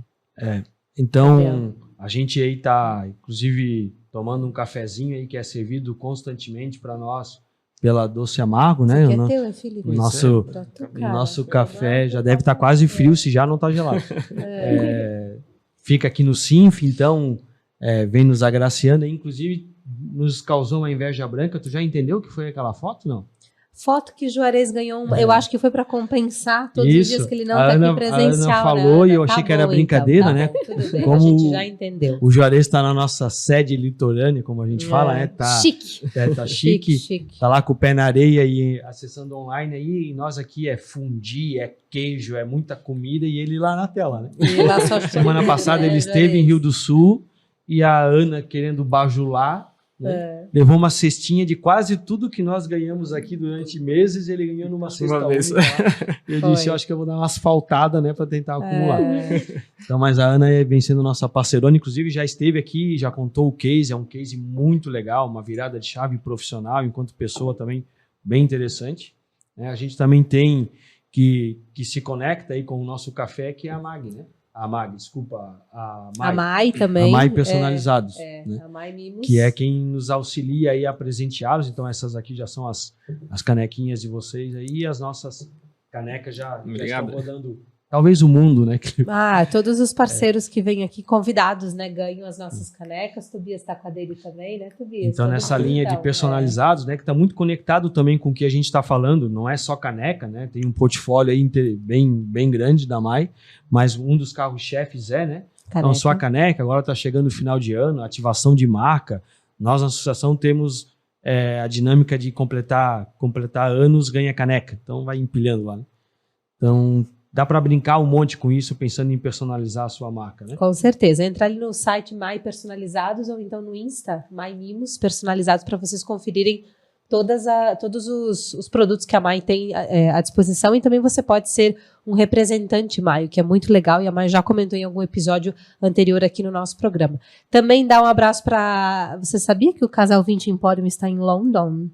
Então, Gabriel. a gente aí tá, inclusive, tomando um cafezinho aí que é servido constantemente para nós pela Doce Amargo, né? Isso aqui é teu, é Felipe? O nosso, Pra tu, o cara. nosso café já deve estar quase frio, se já não está gelado. Fica aqui no Sinf, então vem nos agraciando, inclusive nos causou uma inveja branca. Tu já entendeu o que foi aquela foto, não? Foto que o Juarez ganhou, eu acho que foi para compensar todos os dias que ele não tá aqui presencial. A Ana falou né? e eu achei que era brincadeira, então, né? Bom, tudo bem, Como a gente já entendeu. O Juarez está na nossa sede litorânea, como a gente fala, né? Tá Chique. tá chique. Chique. Tá lá com o pé na areia e acessando online aí, e nós aqui é fundi, é queijo, é muita comida, e ele lá na tela, né? E lá só Semana passada ele esteve em Rio do Sul e a Ana querendo bajular, né? Levou uma cestinha de quase tudo que nós ganhamos aqui durante meses, ele ganhou numa cesta única lá. Eu disse, eu acho que eu vou dar uma asfaltada, né, para tentar acumular. Então, mas a Ana vem sendo nossa parceirona, inclusive já esteve aqui, já contou o case, é um case muito legal, uma virada de chave profissional, enquanto pessoa também bem interessante. A gente também tem que se conecta aí com o nosso café, que é a MAG, né? A MAG, desculpa, a Mai também. A Mai Personalizados, né? A Mai Mimos. Que é quem nos auxilia aí a presenteá-los. Então essas aqui já são as canequinhas de vocês aí, e as nossas canecas já estão rodando. Talvez o mundo, né? Todos os parceiros que vêm aqui, convidados, né, ganham as nossas canecas. Tobias está com a dele também, né, Tobias? Então, nessa linha de personalizados, né, que está muito conectado também com o que a gente está falando, não é só caneca, né? Tem um portfólio aí bem grande da Mai, mas um dos carros-chefes né? Caneca. Não só a caneca, agora está chegando o final de ano, ativação de marca. Nós, na associação, temos a dinâmica de completar anos, ganha caneca. Então, vai empilhando lá, né? Então, dá para brincar um monte com isso, pensando em personalizar a sua marca, né? Com certeza. Entra ali no site Mai Personalizados ou então no Insta, Mai Mimos Personalizados, para vocês conferirem todos os produtos que a Mai tem à disposição, e também você pode ser um representante Mai, o que é muito legal, e a Mai já comentou em algum episódio anterior aqui no nosso programa. Também dá um abraço para... Você sabia que o Casal 20 Emporium está em London?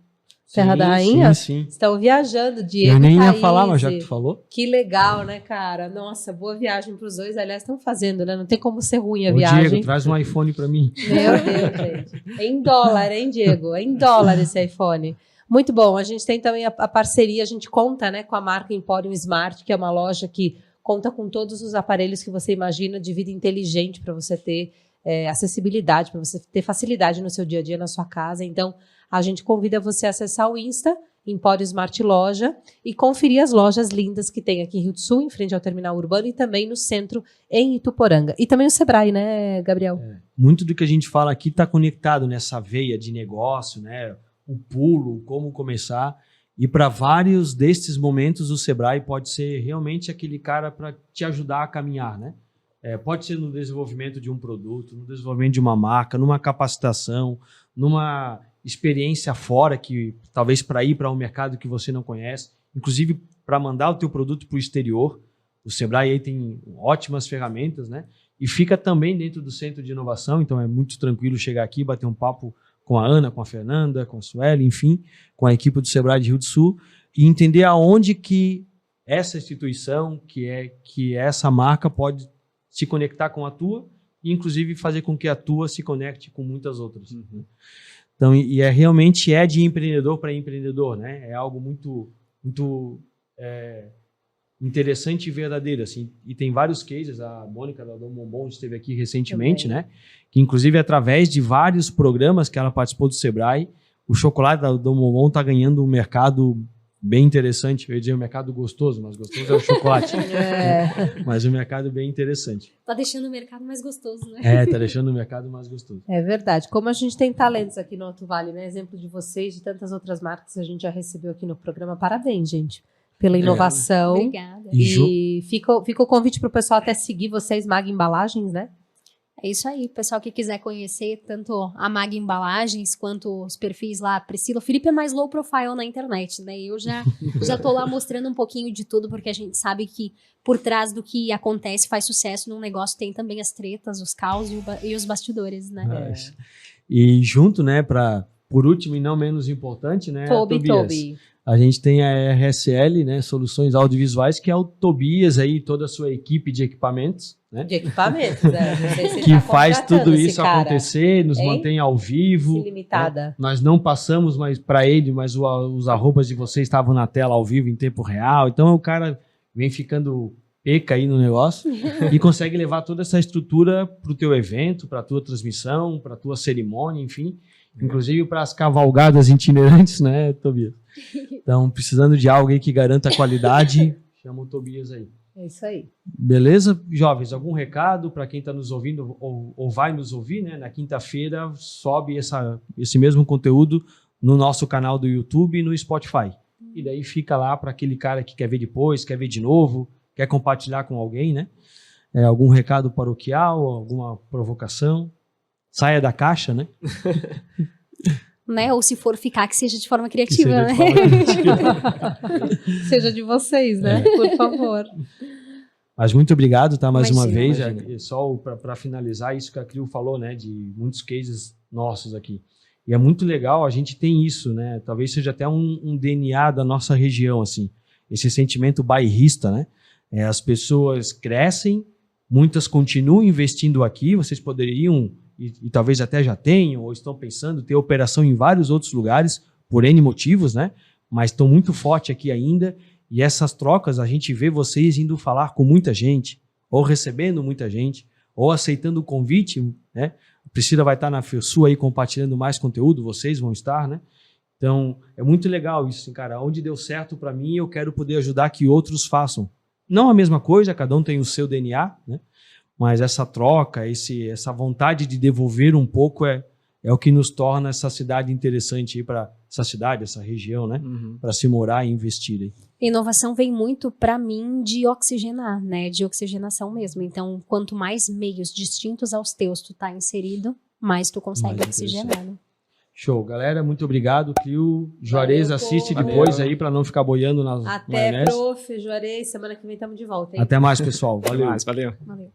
Terra da Rainha? Sim. Estão viajando, Diego. Eu nem ia Thaís, falar, mas já que tu falou. Que legal, né, cara? Nossa, boa viagem para os dois. Aliás, estão fazendo, né? Não tem como ser ruim a Ô, viagem. Diego, traz um iPhone para mim. Meu Deus, gente. É em dólar, hein, Diego? É em dólar esse iPhone. Muito bom. A gente tem também a parceria, a gente conta, né, com a marca Emporium Smart, que é uma loja que conta com todos os aparelhos que você imagina de vida inteligente para você ter acessibilidade, para você ter facilidade no seu dia a dia, na sua casa. Então, a gente convida você a acessar o Insta, Emporium Smart Loja, e conferir as lojas lindas que tem aqui em Rio do Sul, em frente ao Terminal Urbano, e também no centro, em Ituporanga. E também o Sebrae, né, Gabriel? Muito do que a gente fala aqui está conectado nessa veia de negócio, né? O pulo, como começar. E para vários destes momentos, o Sebrae pode ser realmente aquele cara para te ajudar a caminhar, né? Pode ser no desenvolvimento de um produto, no desenvolvimento de uma marca, numa capacitação, numa experiência fora, que talvez para ir para um mercado que você não conhece, inclusive para mandar o teu produto para o exterior. O Sebrae aí tem ótimas ferramentas, né? E fica também dentro do Centro de Inovação, então é muito tranquilo chegar aqui, bater um papo com a Ana, com a Fernanda, com a Sueli, enfim, com a equipe do Sebrae de Rio do Sul, e entender aonde que essa instituição, que essa marca pode se conectar com a tua, e inclusive fazer com que a tua se conecte com muitas outras. Então, realmente de empreendedor para empreendedor, né? É algo muito interessante e verdadeiro, assim. E tem vários cases, a Mônica da Dom Bombom esteve aqui recentemente, né? Que inclusive através de vários programas que ela participou do Sebrae, o chocolate da Dom Bombom está ganhando um mercado bem interessante. Eu ia dizer um mercado gostoso, mas gostoso é o chocolate. Mas um mercado bem interessante. Tá deixando o mercado mais gostoso, né? Tá deixando o mercado mais gostoso. É verdade. Como a gente tem talentos aqui no Alto Vale, né? Exemplo de vocês, de tantas outras marcas que a gente já recebeu aqui no programa. Parabéns, gente, pela inovação. Obrigada. E fica o convite para o pessoal até seguir vocês, Mag Embalagens, né? É isso aí, pessoal que quiser conhecer tanto a Mag Embalagens quanto os perfis lá, Priscila. O Felipe é mais low profile na internet, né? Eu já tô lá mostrando um pouquinho de tudo, porque a gente sabe que por trás do que acontece, faz sucesso num negócio, tem também as tretas, os caos e os bastidores, né? E junto, né, por último e não menos importante, né, Toby. A gente tem a RSL, né, Soluções Audiovisuais, que é o Tobias aí, toda a sua equipe de equipamentos, né? De equipamentos, né? Não sei se você Que tá faz contratando tudo esse isso cara, acontecer, nos hein? mantém ao vivo. Ilimitada. Né? Nós não passamos mais para ele, mas os arrobas de vocês estavam na tela ao vivo em tempo real. Então o cara vem ficando peca aí no negócio e consegue levar toda essa estrutura para o teu evento, para a tua transmissão, para a tua cerimônia, enfim. Inclusive para as cavalgadas itinerantes, né, Tobias? Então, precisando de algo aí que garanta a qualidade, chama o Tobias aí. É isso aí. Beleza? Jovens, algum recado para quem está nos ouvindo ou vai nos ouvir, né? Na quinta-feira sobe esse mesmo conteúdo no nosso canal do YouTube e no Spotify. E daí fica lá para aquele cara que quer ver depois, quer ver de novo, quer compartilhar com alguém, né? Algum recado paroquial, alguma provocação? Saia da caixa, né? Né? Ou se for ficar, que seja de forma criativa, né? Seja de vocês, né? Por favor. Mas muito obrigado, tá? Mais uma vez. Imagina. Só para finalizar isso que a Crio falou, né? De muitos cases nossos aqui. E é muito legal, a gente tem isso, né? Talvez seja até um DNA da nossa região, assim. Esse sentimento bairrista, né? As pessoas crescem, muitas continuam investindo aqui, vocês poderiam... E talvez até já tenham, ou estão pensando ter operação em vários outros lugares, por N motivos, né? Mas estão muito forte aqui ainda. E essas trocas, a gente vê vocês indo falar com muita gente, ou recebendo muita gente, ou aceitando o convite, né? A Priscila vai estar na FESU aí compartilhando mais conteúdo, vocês vão estar, né? Então, é muito legal isso, assim, cara. Onde deu certo para mim, eu quero poder ajudar que outros façam. Não a mesma coisa, cada um tem o seu DNA, né? Mas essa troca, essa vontade de devolver um pouco é o que nos torna essa cidade interessante para essa cidade, essa região, né? Para se morar e investir aí. Inovação vem muito, para mim, de oxigenar, né? De oxigenação mesmo. Então, quanto mais meios distintos aos teus tu tá inserido, mais tu consegue oxigenar, né? Show, galera, muito obrigado. Clio, Juarez, assiste Valeu. depois aí para não ficar boiando nas Até, maionese. prof. Juarez. Semana que vem estamos de volta, hein? Até mais, pessoal. Valeu. Valeu. Valeu.